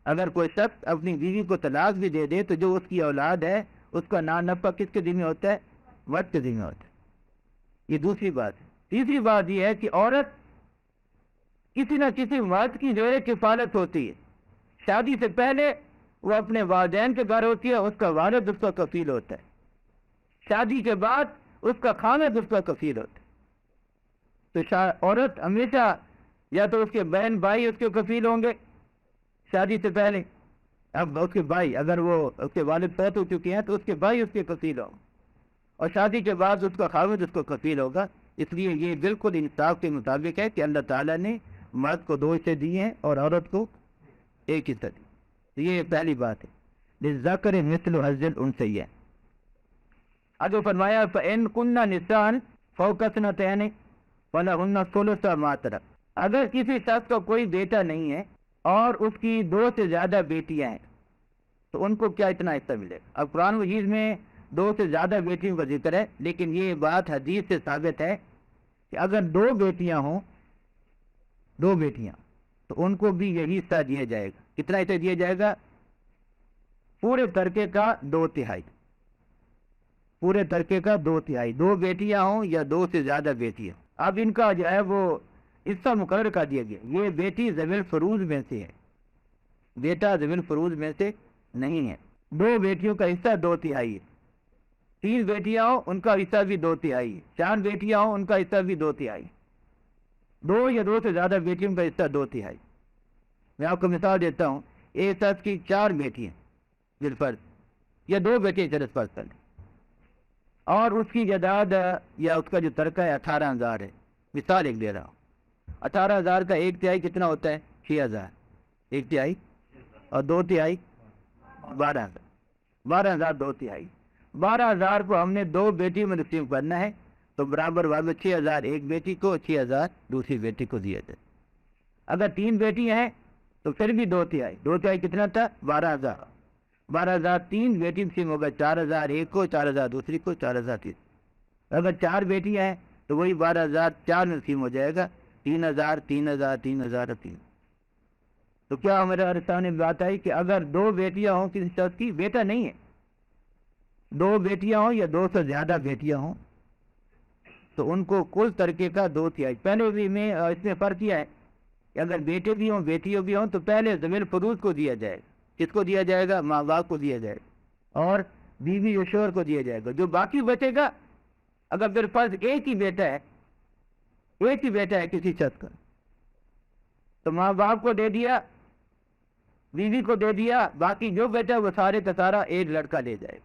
اگر کوئی شخص اپنی بیوی کو طلاق بھی دے دے تو جو اس کی اولاد ہے اس کا نان نفقہ کس کے ذمہ ہوتا ہے؟ مرد کے ذمہ ہوتا ہے. یہ دوسری بات ہے. تیسری بات یہ ہے کہ عورت کسی نہ کسی مرد کی زیر کفالت ہوتی ہے. شادی سے پہلے وہ اپنے والدین کے گھر ہوتی ہے، اس کا والد اس کا کفیل ہوتا ہے. شادی کے بعد اس کا خامد اس کا کفیل ہوتا ہے۔ تو عورت ہمیشہ یا تو اس کے بہن بھائی اس کے کفیل ہوں گے شادی سے پہلے، اب اس کے بھائی اگر وہ اس کے والد فوت ہو چکے ہیں تو اس کے بھائی اس کے کفیل ہوں، اور شادی کے بعد اس کا خاوند اس کو کفیل ہوگا۔ اس لیے یہ بالکل انصاف کے مطابق ہے کہ اللہ تعالیٰ نے مرد کو 2 حصے دیے ہیں اور عورت کو 1 حصہ دی۔ تو یہ پہلی بات ہے، للذکر مثل حظ الانثیین۔ آگے فرمایا فَإِن كُنَّ نِسَاءً فَوْقَ اثْنَتَيْنِ فَلَهُنَّ ثُلُثُ مَا تَرَكَ۔ اگر کسی شخص کا کوئی بیٹا نہیں ہے اور اس کی 2 سے زیادہ بیٹیاں ہیں تو ان کو کیا اتنا حصہ ملے گا؟ اب قرآن مجید میں 2 سے زیادہ بیٹیوں کا ذکر ہے، لیکن یہ بات حدیث سے ثابت ہے کہ اگر 2 بیٹیاں ہوں، 2 بیٹیاں، تو ان کو بھی یہی حصہ دیا جائے گا۔ کتنا حصہ دیا جائے گا؟ پورے ترکے کا 2/3، پورے ترکے کا 2/3۔ 2 بیٹیاں ہوں یا 2 سے زیادہ بیٹیاں، اب ان کا جو ہے وہ حصہ مقرر کر دیا گیا۔ یہ بیٹی ذوی الفروض میں سے ہے، بیٹا ذوی الفروض میں سے نہیں ہے۔ 2 بیٹیوں کا حصہ 2/3 ہے، 3 بیٹیاں ہوں ان کا حصہ بھی 2/3 ہے، 4 بیٹیاں ہوں ان کا حصہ بھی 2/3، 2 یا 2 سے زیادہ بیٹیوں کا حصہ 2/3۔ میں آپ کو مثال دیتا ہوں، ایک شخص کی 4 بیٹیاں بالفرض یا 2 بیٹے چرس فرض کر لیں، اور اس کی جائیداد یا اس کا جو ترکہ ہے 18,000 ہے، مثال ایک دے رہا ہوں۔ 18,000 کا 1/3 کتنا ہوتا ہے؟ 6,000، 1/3 اور 2/3 12,000، 12,000 2/3، 12,000 کو ہم نے 2 بیٹی میں تقسیم کرنا ہے تو برابر 6,000 ایک بیٹی کو، 6,000 دوسری بیٹی کو دیا جائے۔ اگر 3 بیٹی ہیں تو پھر بھی 2/3، 2/3 کتنا تھا؟ 12,000، 12,000 3 بیٹی تقسیم ہوگا، 4,000 ایک کو، 4,000 دوسری کو، 4,000 تیسری۔ اگر 4 بیٹیاں ہیں تو وہی 12,000 4 میں تقسیم ہو جائے گا، 3,000 3,000 3,000 اور 3۔ تو کیا ہمارے سامنے بات آئی کہ اگر 2 بیٹیاں ہوں کسی شخص کی، بیٹا نہیں ہے، 2 بیٹیاں ہوں یا 2 سے زیادہ بیٹیاں ہوں تو ان کو کل ترکے کا 2/3۔ پہلے بھی میں اس میں فرق کیا ہے کہ اگر بیٹے بھی ہوں بیٹیوں بھی ہوں تو پہلے ذوی الفروض کو دیا جائے گا۔ کس کو دیا جائے گا؟ ماں باپ کو دیا جائے گا، اور بیوی و شوہر کو دیا جائے گا۔ جو باقی بچے گا، اگر بالفرض ایک ہی بیٹا ہے کسی شخص کا، تو ماں باپ کو دے دیا، بیوی کو دے دیا، باقی جو بیٹا وہ سارے کا سارا ایک لڑکا لے جائے گا۔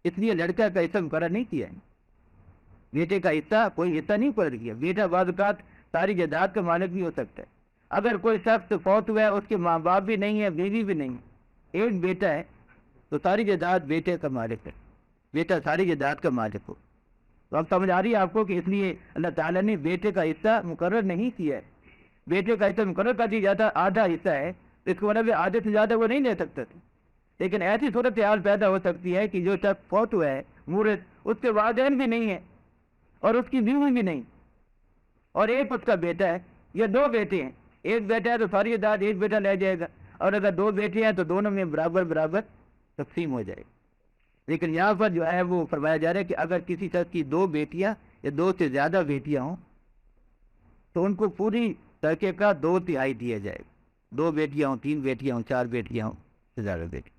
اس لیے لڑکا کا حصہ مقرر نہیں کیا ہے، بیٹے کا حصہ کوئی حصہ نہیں مقرر کیا۔ بیٹا بعض اوقات ساری جائیداد کا مالک بھی ہو سکتا ہے۔ اگر کوئی شخص فوت ہوا ہے، اس کے ماں باپ بھی نہیں ہے، بیوی بھی نہیں ہے، ایک بیٹا ہے، تو ساری جائیداد بیٹے کا مالک ہے، بیٹا ساری جائیداد کا مالک ہو۔ تو اب سمجھ آ رہی ہے آپ کو کہ اس لیے اللہ تعالیٰ نے بیٹے کا حصہ مقرر نہیں کیا ہے۔ بیٹے کا حصہ مقرر کر دیا جاتا، آدھا حصہ ہے، تو اس کو مطلب آدھے سے زیادہ وہ نہیں لے سکتا تھا۔ لیکن ایسی صورتحال پیدا ہو سکتی ہے کہ جو شخص فوت ہوا ہے مورث، اس کے والدین بھی نہیں ہیں اور اس کی بیوی بھی نہیں، اور ایک اس کا بیٹا ہے یا 2 بیٹے ہیں، ایک بیٹا ہے تو ساری جائیداد ایک بیٹا لے جائے گا، اور اگر 2 بیٹے ہیں تو دونوں میں برابر برابر تقسیم ہو جائے گا۔ لیکن یہاں پر جو ہے وہ فرمایا جا رہا ہے کہ اگر کسی شخص کی 2 بیٹیاں یا 2 سے زیادہ بیٹیاں ہوں تو ان کو پوری ترکے کا 2/3 دیا جائے گا۔ 2 بیٹیاں ہوں، 3 بیٹیاں ہوں، 4 بیٹیاں ہوں، سے زیادہ بیٹی،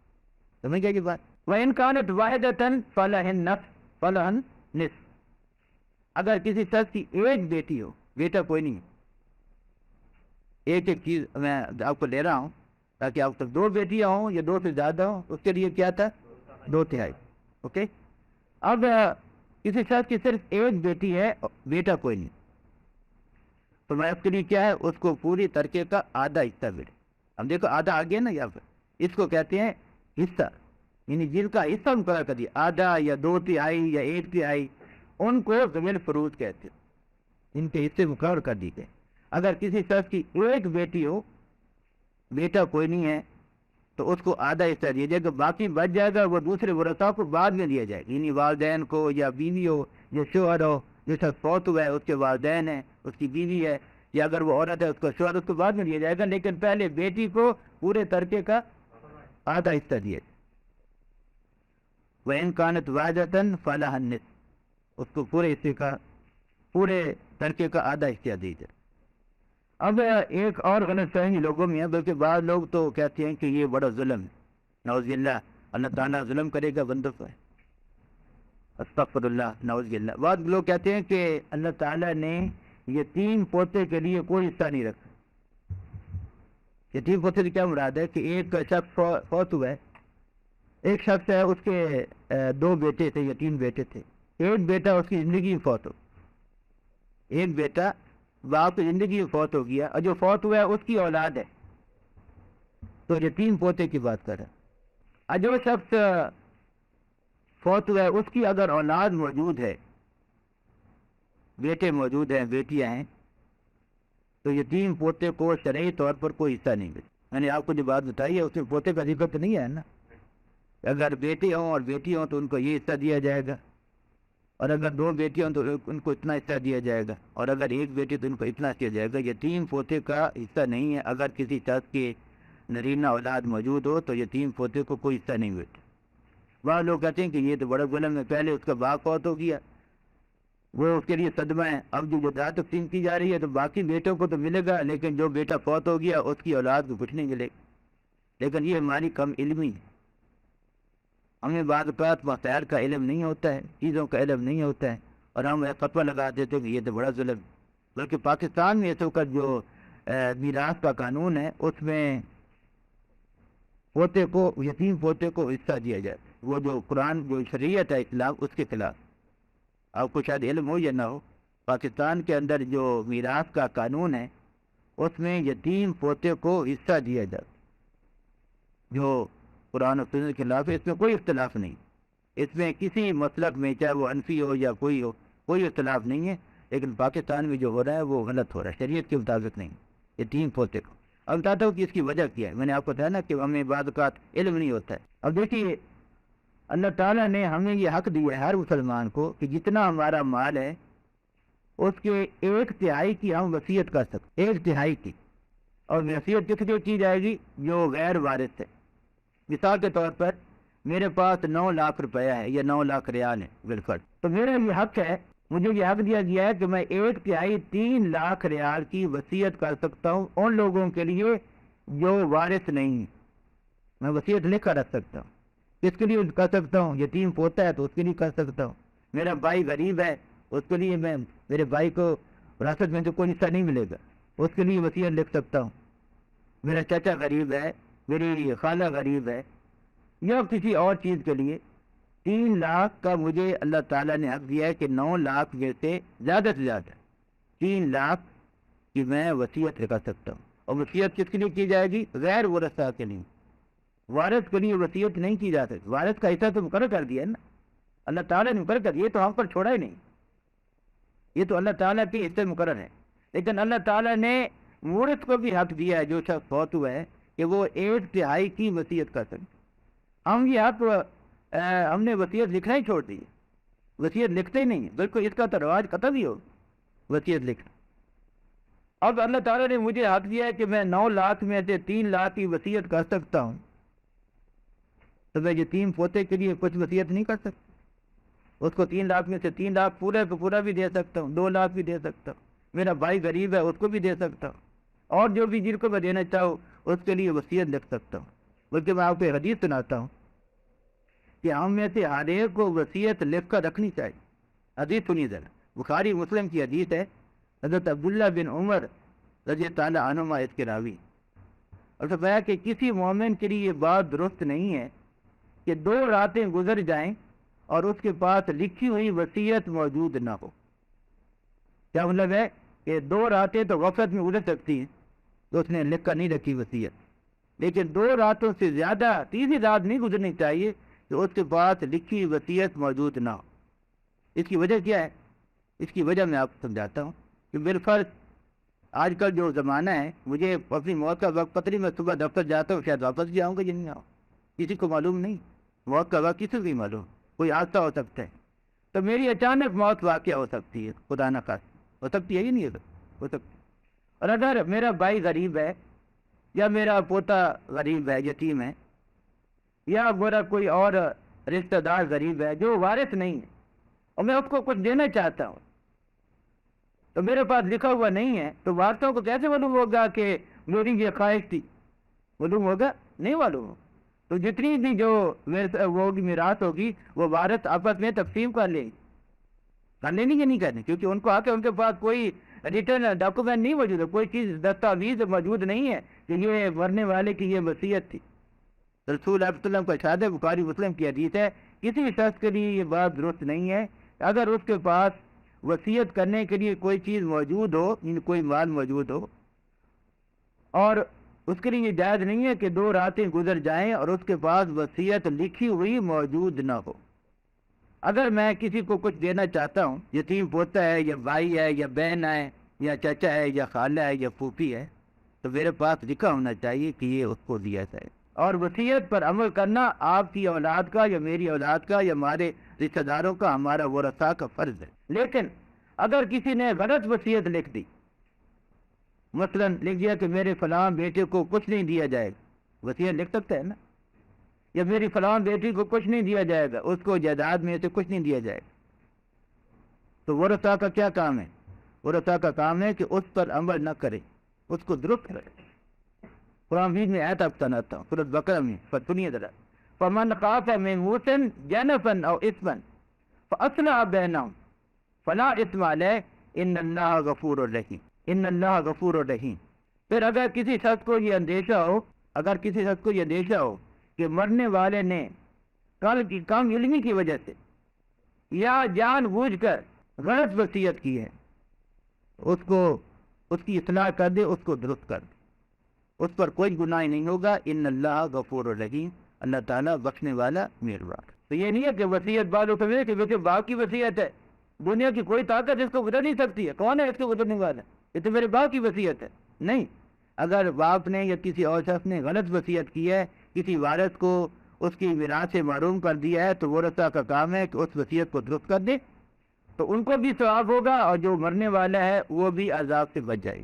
سمجھ گئے کہ بات؟ وَإِنْ كَانَتْ وَاحِدَةً فَلَهَا النِّصْفُ۔ اگر کسی شخص کی ایک بیٹی ہو، بیٹا کوئی نہیں ہے، ایک چیز میں آپ کو لے رہا ہوں تاکہ آپ تک 2 بیٹیاں ہوں یا 2 سے زیادہ ہوں، اس کے لیے کیا تھا؟ 2/3، اوکے۔ اب کسی شخص کی صرف ایک بیٹی ہے، بیٹا کوئی نہیں، تو میں اس کے لیے کیا ہے؟ اس کو پوری ترکے کا آدھا حصہ ملے۔ ہم دیکھو آدھا آ گیا نا یہاں پر، اس کو کہتے ہیں حصہ، یعنی جن کا حصہ مقرر کر دیا، آدھا یا 2/3 یا 1/3، ان کو ذوی الفروض کہتے ہیں، ان کے حصے مقرر کر دی گئے۔ اگر کسی شخص کی ایک بیٹی ہو، بیٹا کوئی نہیں ہے، تو اس کو آدھا حصہ دیا جائے گا، باقی بچ جائے گا وہ دوسرے ورثاء کو بعد میں دیا جائے گا، یعنی والدین کو یا بیوی ہو یا شوہر ہو، جو شخص فوت ہوا ہے اس کے والدین ہیں، اس کی بیوی ہے، یا اگر وہ عورت ہے اس کا شوہر، اس کو بعد میں دیا جائے گا، لیکن پہلے بیٹی کو پورے ترکے کا آدھا حصہ دیا جائے۔ وَإِنْ كَانَتْ وَاحِدَةً فَلَهَا النِّصْفُ، اس کو پورے حصے کا، پورے ترکے کا آدھا حصہ دیا جائے۔ اب ایک اور غلط فہمی لوگوں میں ہے، بلکہ بعض لوگ تو کہتے ہیں کہ یہ بڑا ظلم ہے، نعوذ باللہ، اللہ تعالیٰ ظلم کرے گا بندوں پر۔ استغفر اللہ نعوذ باللہ. بعض لوگ کہتے ہیں کہ اللہ تعالیٰ نے یتیم پوتے کے لیے کوئی حصہ نہیں رکھا. یتیم پوتے سے کیا مراد ہے کہ ایک شخص فوت ہوا ہے, ایک شخص ہے اس کے 2 بیٹے تھے, یتیم بیٹے تھے. ایک بیٹا اس کی زندگی میں فوت ہو, ایک بیٹا باپ کی زندگی میں فوت ہو گیا, اور جو فوت ہوا ہے اس کی اولاد ہے, تو یتیم پوتے کی بات کر رہے ہیں. اور جو شخص فوت ہوا ہے اس کی اگر اولاد موجود ہے, بیٹے موجود ہیں, بیٹیاں ہیں, تو یتیم پوتے کو شرعی طور پر کوئی حصہ نہیں ملتا. میں نے آپ کو جو بات بتائی ہے اس میں پوتے کا ذکر تو نہیں ہے نا. اگر بیٹے ہوں اور بیٹی ہوں تو ان کو یہ حصہ دیا جائے گا, اور اگر 2 بیٹی ہوں تو ان کو اتنا حصہ دیا جائے گا, اور اگر ایک بیٹی تو ان کو اتنا دیا جائے گا. یتیم پوتے کا حصہ نہیں ہے. اگر کسی شخص کی نرینہ اولاد موجود ہو تو یتیم پوتے کو کوئی حصہ نہیں ملتا. وہاں لوگ کہتے ہیں کہ یہ تو بڑا ظلم ہے, پہلے اس کا باپ فوت ہو گیا, وہ اس کے لیے صدمہ ہے, اب جو جائیداد تقسیم کی جا رہی ہے تو باقی بیٹوں کو تو ملے گا, لیکن جو بیٹا فوت ہو گیا اس کی اولاد کو کچھ نہیں ملے گا. لیکن یہ ہماری کم علمی ہے. ہمیں بعض اوقات مسائل کا علم نہیں ہوتا ہے, چیزوں کا علم نہیں ہوتا ہے, اور ہم فتویٰ لگا دیتے ہیں کہ یہ تو بڑا ظلم ہے. بلکہ پاکستان میں اس وقت جو میراث کا قانون ہے اس میں پوتے کو, یتیم پوتے کو حصہ دیا جائے. وہ جو قرآن جو شریعت ہے اسلام اس کے خلاف. آپ کو شاید علم ہو یا نہ ہو, پاکستان کے اندر جو میراث کا قانون ہے اس میں یتیم پوتے کو حصہ دیا جائے, جو قرآن و سنت کے خلاف ہے. اس میں کوئی اختلاف نہیں, اس میں کسی مسلک میں چاہے وہ حنفی ہو یا کوئی ہو, کوئی اختلاف نہیں ہے. لیکن پاکستان میں جو ہو رہا ہے وہ غلط ہو رہا ہے, شریعت کے مطابق نہیں. یتیم پوتے کو اب بتاتا ہوں کہ اس کی وجہ کیا ہے. میں نے آپ کو بتایا نا کہ ہمیں بعض اوقات علم نہیں ہوتا ہے. اب دیکھیے, اللہ تعالیٰ نے ہمیں یہ حق دیا ہے ہر مسلمان کو کہ جتنا ہمارا مال ہے اس کے 1/3 کی ہم وصیت کر سکتے, 1/3 کی. اور وصیت کس لیے کی جائے گی؟ جو غیر وارث ہے. مثال کے طور پر میرے پاس 9 لاکھ روپیہ ہے یا 9 لاکھ ریال ہے بالفرض, تو میرا یہ حق ہے, مجھے یہ حق دیا گیا ہے کہ میں 1/3 3 لاکھ ریال کی وصیت کر سکتا ہوں ان لوگوں کے لیے جو وارث نہیں ہیں. میں وصیت لکھ کر رکھ سکتا ہوں. کس کے لیے کر سکتا ہوں؟ یتیم پوتا ہے تو اس کے لیے کر سکتا ہوں. میرا بھائی غریب ہے, اس کے لیے میں, میرے بھائی کو وراثت میں سے کوئی حصہ نہیں ملے گا, اس کے لیے وصیت لکھ سکتا ہوں. میرا چچا غریب ہے, میری خالہ غریب ہے, یا کسی اور چیز کے لیے 3 لاکھ کا مجھے اللہ تعالیٰ نے حق دیا ہے کہ 9 لاکھ میں سے زیادہ 3 لاکھ کی میں وصیت کر سکتا ہوں. اور وصیت کس کے لیے کی جائے گی؟ غیر ورثہ کے لیے. وارث کے لیے وصیت نہیں کی جا سکتی. وارث کا حصہ تو مقرر کر دیا ہے نا اللہ تعالیٰ نے, مقرر کر دیا, یہ تو ہم پر چھوڑا ہی نہیں, یہ تو اللہ تعالیٰ کے حصے مقرر ہے. لیکن اللہ تعالیٰ نے مورث کو بھی حق دیا ہے, جو شخص فوت ہوا ہے, کہ وہ 1/3 کی وصیت کر سکتے. ہم یہ حق ہم نے وصیت لکھنا ہی چھوڑ دی, وصیت لکھتے ہی نہیں, بالکل اس کا تو رواج ختم ہی ہو وصیت لکھنا. اب اللہ تعالیٰ نے مجھے حق دیا ہے کہ میں 9 لاکھ میں سے 3 لاکھ کی وصیت کر سکتا ہوں, تو میں یتیم پوتے کے لیے کچھ وصیت نہیں کر سکتا. اس کو 3 لاکھ میں سے 3 لاکھ پورے کو پورا بھی دے سکتا ہوں, 2 لاکھ بھی دے سکتا ہوں. میرا بھائی غریب ہے اس کو بھی دے سکتا ہوں, اور جو بھی جن کو میں دینا چاہوں اس کے لیے وصیت لکھ سکتا ہوں. بلکہ میں آپ کو ایک حدیث سناتا ہوں کہ ہم میں سے ہر ایک کو وصیت لکھ کر رکھنی چاہیے. حدیث سنیے ذرا, بخاری مسلم کی حدیث ہے. حضرت عبداللہ بن عمر رضی اللہ عنہما اس کے راوی, اور فرمایا کہ کسی مومن کے لیے یہ بات درست نہیں ہے کہ 2 راتیں گزر جائیں اور اس کے پاس لکھی ہوئی وصیت موجود نہ ہو. کیا مطلب ہے؟ کہ 2 راتیں تو غفلت میں گزر سکتی ہیں تو اس نے لکھ کر نہیں رکھی وصیت, لیکن 2 راتوں سے زیادہ تیسری رات نہیں گزرنی چاہیے کہ اس کے پاس لکھی ہوئی وصیت موجود نہ ہو. اس کی وجہ کیا ہے؟ اس کی وجہ میں آپ کو سمجھاتا ہوں کہ بالفرض آج کل جو زمانہ ہے, مجھے اپنی موت کا وقت پتہ نہیں, میں صبح دفتر جاتا ہوں, شاید واپس بھی آؤں گا یا نہیں آؤں, کسی کو معلوم نہیں. موت کا وقت کسی کو بھی معلوم, کوئی حادثہ ہو سکتا ہے, تو میری اچانک موت واقع ہو سکتی ہے, خدا نہ خواستہ ہو سکتی ہے ہی نہیں ہو سکتی. اور اگر میرا بھائی غریب ہے یا میرا پوتا غریب ہے, یتیم ہے, یا میرا کوئی اور رشتہ دار غریب ہے جو وارث نہیں ہے, اور میں اس کو کچھ دینا چاہتا ہوں, تو میرے پاس لکھا ہوا نہیں ہے, تو وارثوں کو کیسے معلوم ہوگا کہ میری یہ خواہش تھی؟ معلوم ہوگا؟ نہیں معلوم. تو جتنی بھی جو وہ میراث ہوگی وہ وارث آپس میں تقسیم کر لیں گے نہیں کرنے، کیونکہ ان کو آ کے ان کے پاس کوئی ریٹرن ڈاکومنٹ نہیں موجود ہے، کوئی چیز دستاویز موجود نہیں ہے کہ یہ مرنے والے کی یہ وصیت تھی۔ رسول اللہ علیہ وسلم کا ارشاد ہے، بخاری مسلم کی حدیث ہے، کسی بھی شخص کے لیے یہ بات درست نہیں ہے اگر اس کے پاس وصیت کرنے کے لیے کوئی چیز موجود ہو، کوئی مال موجود ہو، اور اس کے لیے یہ جائز نہیں ہے کہ 2 راتیں گزر جائیں اور اس کے پاس وصیت لکھی ہوئی موجود نہ ہو۔ اگر میں کسی کو کچھ دینا چاہتا ہوں، یتیم پوتا ہے یا بھائی ہے یا بہن ہے یا چچا ہے یا خالہ ہے یا پھوپھی ہے، تو میرے پاس لکھا ہونا چاہیے کہ یہ اس کو دیا جائے۔ اور وصیت پر عمل کرنا آپ کی اولاد کا یا میری اولاد کا یا ہمارے رشتہ داروں کا، ہمارا ورثاء کا فرض ہے۔ لیکن اگر کسی نے غلط وصیت لکھ دی، مثلا لکھ دیا کہ میرے فلاں بیٹے کو کچھ نہیں دیا جائے گا، وصیت لکھ سکتا ہے نا، یا میری فلاں بیٹی کو کچھ نہیں دیا جائے گا، اس کو جائیداد میں سے کچھ نہیں دیا جائے گا، تو ورثاء کا کیا کام ہے؟ ورثاء کا کام ہے کہ اس پر عمل نہ کرے، اس کو درست کرے۔ قرآن مجید میں آیت آپ سناتا ہوں، سورۃ بقرہ میں، سنیے ذرا، فَمَنْ خَافَ مِنْ مُوصٍ جَنَفًا أَوْ إِثْمًا فَأَصْلَحَ بَيْنَهُمْ فَلَا إِثْمَ عَلَيْهِ إِنَّ اللَّهَ غَفُورٌ رَحِيمٌ إِنَّ اللَّهَ غَفُورٌ رَحِيمٌ۔ پھر اگر کسی شخص کو یہ اندیشہ ہو کہ مرنے والے نے کم علمی کی وجہ سے یا جان بوجھ کر غلط وصیت کی ہے، اس کی اصلاح کر دے، اس کو درست کر دے، اس پر کوئی گناہ نہیں ہوگا۔ ان اللہ غفور الرحیم، اللہ تعالیٰ بخشنے والا مہربان۔ تو یہ نہیں ہے کہ وصیت بعضوں کو کہ ویسے باپ کی وصیت ہے، دنیا کی کوئی طاقت اس کو بدل نہیں سکتی ہے، کون ہے اس کو بدلنے والا؟ یہ تو میرے باپ کی وصیت ہے۔ نہیں، اگر باپ نے یا کسی اور شخص نے غلط وصیت کی ہے، کسی وارث کو اس کی میراث سے محروم کر دیا ہے، تو ورثاء کا کام ہے کہ اس وصیت کو درست کر دے، تو ان کو بھی ثواب ہوگا اور جو مرنے والا ہے وہ بھی عذاب سے بچ جائے۔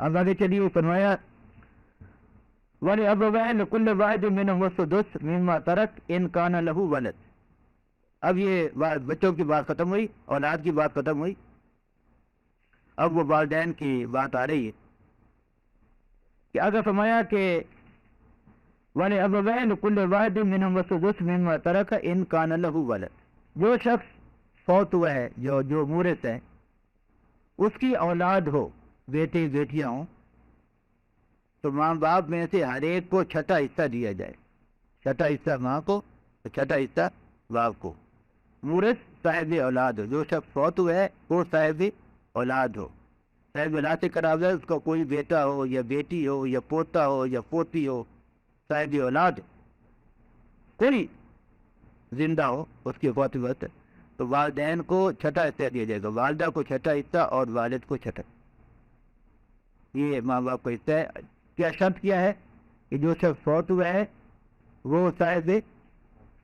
اب آگے چلیے، وہ فرمایا وَلِأَبَوَيْهِ لِكُلِّ وَاحِدٍ مِّنْهُمَا السُّدُسُ مِمَّا تَرَكَ إِن كَانَ لَهُ وَلَدٌ۔ اب یہ بچوں کی بات ختم ہوئی، اولاد کی بات ختم ہوئی، اب وہ والدین کی بات آ رہی ہے کہ اگر فرمایا کہ وَلِأَبَوَيْهِ لِكُلِّ وَاحِدٍ مِّنْهُمَا السُّدُسُ مِمَّا تَرَكَ إِن كَانَ لَهُ وَلَدٌ۔ جو شخص فوت ہوا ہے، جو مورث ہے، اس کی اولاد ہو، بیٹے بیٹیاں ہوں، تو ماں باپ میں سے ہر ایک کو چھٹا حصہ دیا جائے، چھٹا حصہ ماں کو، چھٹا حصہ باپ کو۔ مورث صاحب اولاد ہو، جو شخص فوت ہوا ہے وہ صاحب اولاد ہو، صاحب اولاد سے قرار ہے اس کا کوئی بیٹا ہو یا بیٹی ہو یا پوتا ہو یا پوتی ہو، صاحب اولاد کوئی زندہ ہو اس کی فوت وقت، تو والدین کو چھٹا حصہ دیا جائے گا، والدہ کو چھٹا حصہ اور والد کو چھٹا۔ یہ ماں باپ کا حصہ ہے۔ کیا شرط کیا ہے؟ کہ جو شخص فوت ہوا ہے وہ صاحب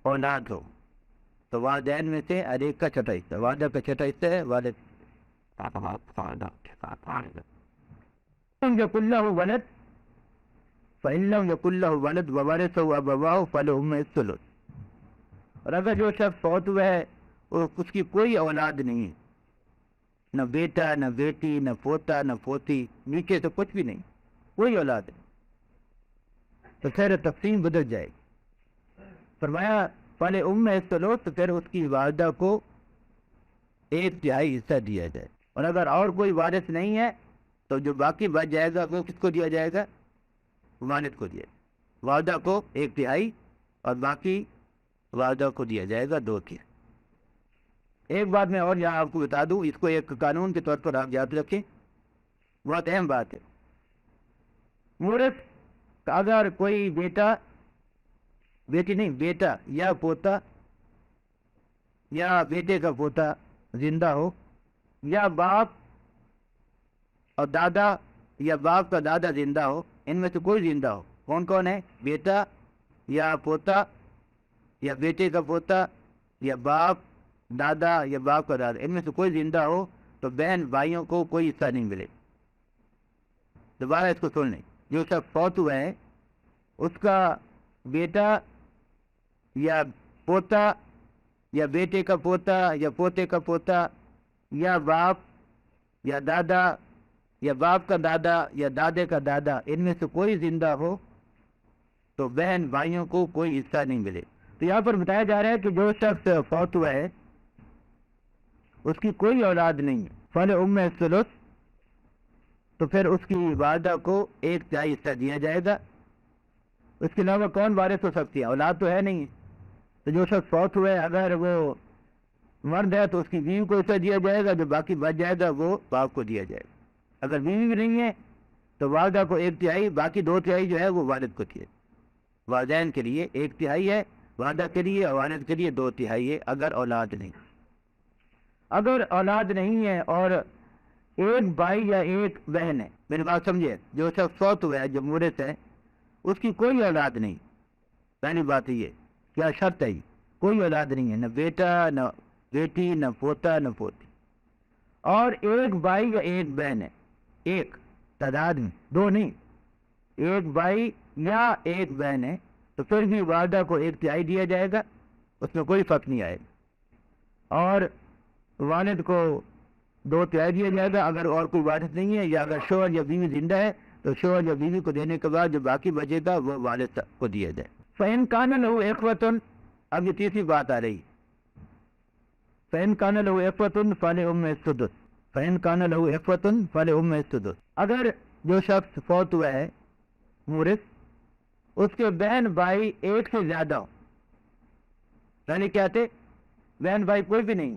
اولاد ہو، تو والدین میں سے ہر ایک کا چھٹا حصہ، والدہ کا چھٹا حصہ ہے، والد يَكُن لَّهُ وَلَدٌ فَإِن لَّمْ يَكُن لَّهُ وَلَدٌ وَوَرِثَهُ أَبَوَاهُ فَلَهُمَا الثُّلُثُ۔ اور اگر جو شخص فوت ہوا ہے اس کی کوئی اولاد نہیں ہے، نہ بیٹا نہ بیٹی نہ پوتا نہ پوتی، نیچے تو کچھ بھی نہیں، کوئی اولاد نہیں، تو پھر تقسیم بدل جائے گی۔ فرمایا پہلے الثلث، تو پھر اس کی والدہ کو 1/3 حصہ دیا جائے، اور اگر اور کوئی وارث نہیں ہے تو جو باقی بچ جائے گا وہ کس کو دیا جائے گا؟ والد کو دیا جائے گا، والدہ کو 1/3 اور باقی والدہ کو دیا جائے گا 2/3۔ ایک بات میں اور یہاں آپ کو بتا دوں، اس کو ایک قانون کے طور پر آپ یاد رکھیں، بہت اہم بات ہے۔ مورث اگر کوئی بیٹا، بیٹی نہیں، بیٹا یا پوتا یا بیٹے کا پوتا زندہ ہو، یا باپ اور دادا یا باپ کا دادا زندہ ہو، ان میں سے کوئی زندہ ہو، کون کون ہے؟ بیٹا یا پوتا یا بیٹے کا پوتا یا باپ دادا یا باپ کا دادا، ان میں سے کوئی زندہ ہو تو بہن بھائیوں کو کوئی حصہ نہیں ملے۔ دوبارہ اس کو سن لیں، جو سب فوت ہوا ہے اس کا بیٹا یا پوتا یا بیٹے کا پوتا یا پوتے کا پوتا یا باپ یا دادا یا باپ کا دادا یا دادے کا دادا، ان میں سے کوئی زندہ ہو تو بہن بھائیوں کو کوئی حصہ نہیں ملے. تو یہاں پر بتایا جا رہا ہے کہ جو شخص فوت ہوا ہے اس کی کوئی اولاد نہیں ہے، فلأم الثلث، تو پھر اس کی والدہ کو 1/3 حصہ دیا جائے گا. اس کے علاوہ کون وارث ہو سکتی ہے؟ اولاد تو ہے نہیں. تو جو شخص فوت ہوا ہے اگر وہ مرد ہے تو اس کی بیوی کو حصہ دیا جائے گا، جو باقی بچ جائے گا وہ باپ کو دیا جائے گا. اگر بیوی بھی نہیں ہے تو والدہ کو 1/3، باقی 2/3 جو ہے وہ والد کو دیے. والدین کے لیے 1/3 ہے، والدہ کے لیے اور والد کے لیے 2/3 ہے اگر اولاد نہیں. اگر اولاد نہیں ہے اور ایک بھائی یا ایک بہن ہے، میری بات سمجھے، جو شخص فوت ہوا ہے جو مورث ہے اس کی کوئی اولاد نہیں. پہلی بات یہ کیا شرط ہے، کوئی اولاد نہیں ہے، نہ بیٹا نہ بیٹی نہ پوتا نہ پوتی، اور ایک بھائی یا ایک بہن ہے، ایک تعداد میں، دو نہیں، ایک بھائی یا ایک بہن ہے، تو پھر بھی والدہ کو 1/3 دیا جائے گا، اس میں کوئی فرق نہیں آئے گا. اور والد کو 2/3 دیا جائے گا اگر اور کوئی وارث نہیں ہے، یا اگر شوہر یا بیوی زندہ ہے تو شوہر یا بیوی کو دینے کے بعد جو باقی بچے گا وہ والد کو دیا جائے. فَإِن كَانَ لَهُ إِخْوَةٌ، اب یہ تیسری بات آ رہی. فَإِن كَانَ لَهُ إِخْوَةٌ فَلِأُمِّهِ السُّدُسُ، فَإِن كَانَ لَهُ إِخْوَةٌ فَلِأُمِّهِ السُّدُسُ. اگر جو شخص فوت ہوا ہے مورث، اس کے بہن بھائی ایک سے زیادہ ہو، یعنی کیا تھے، بہن بھائی کوئی بھی نہیں،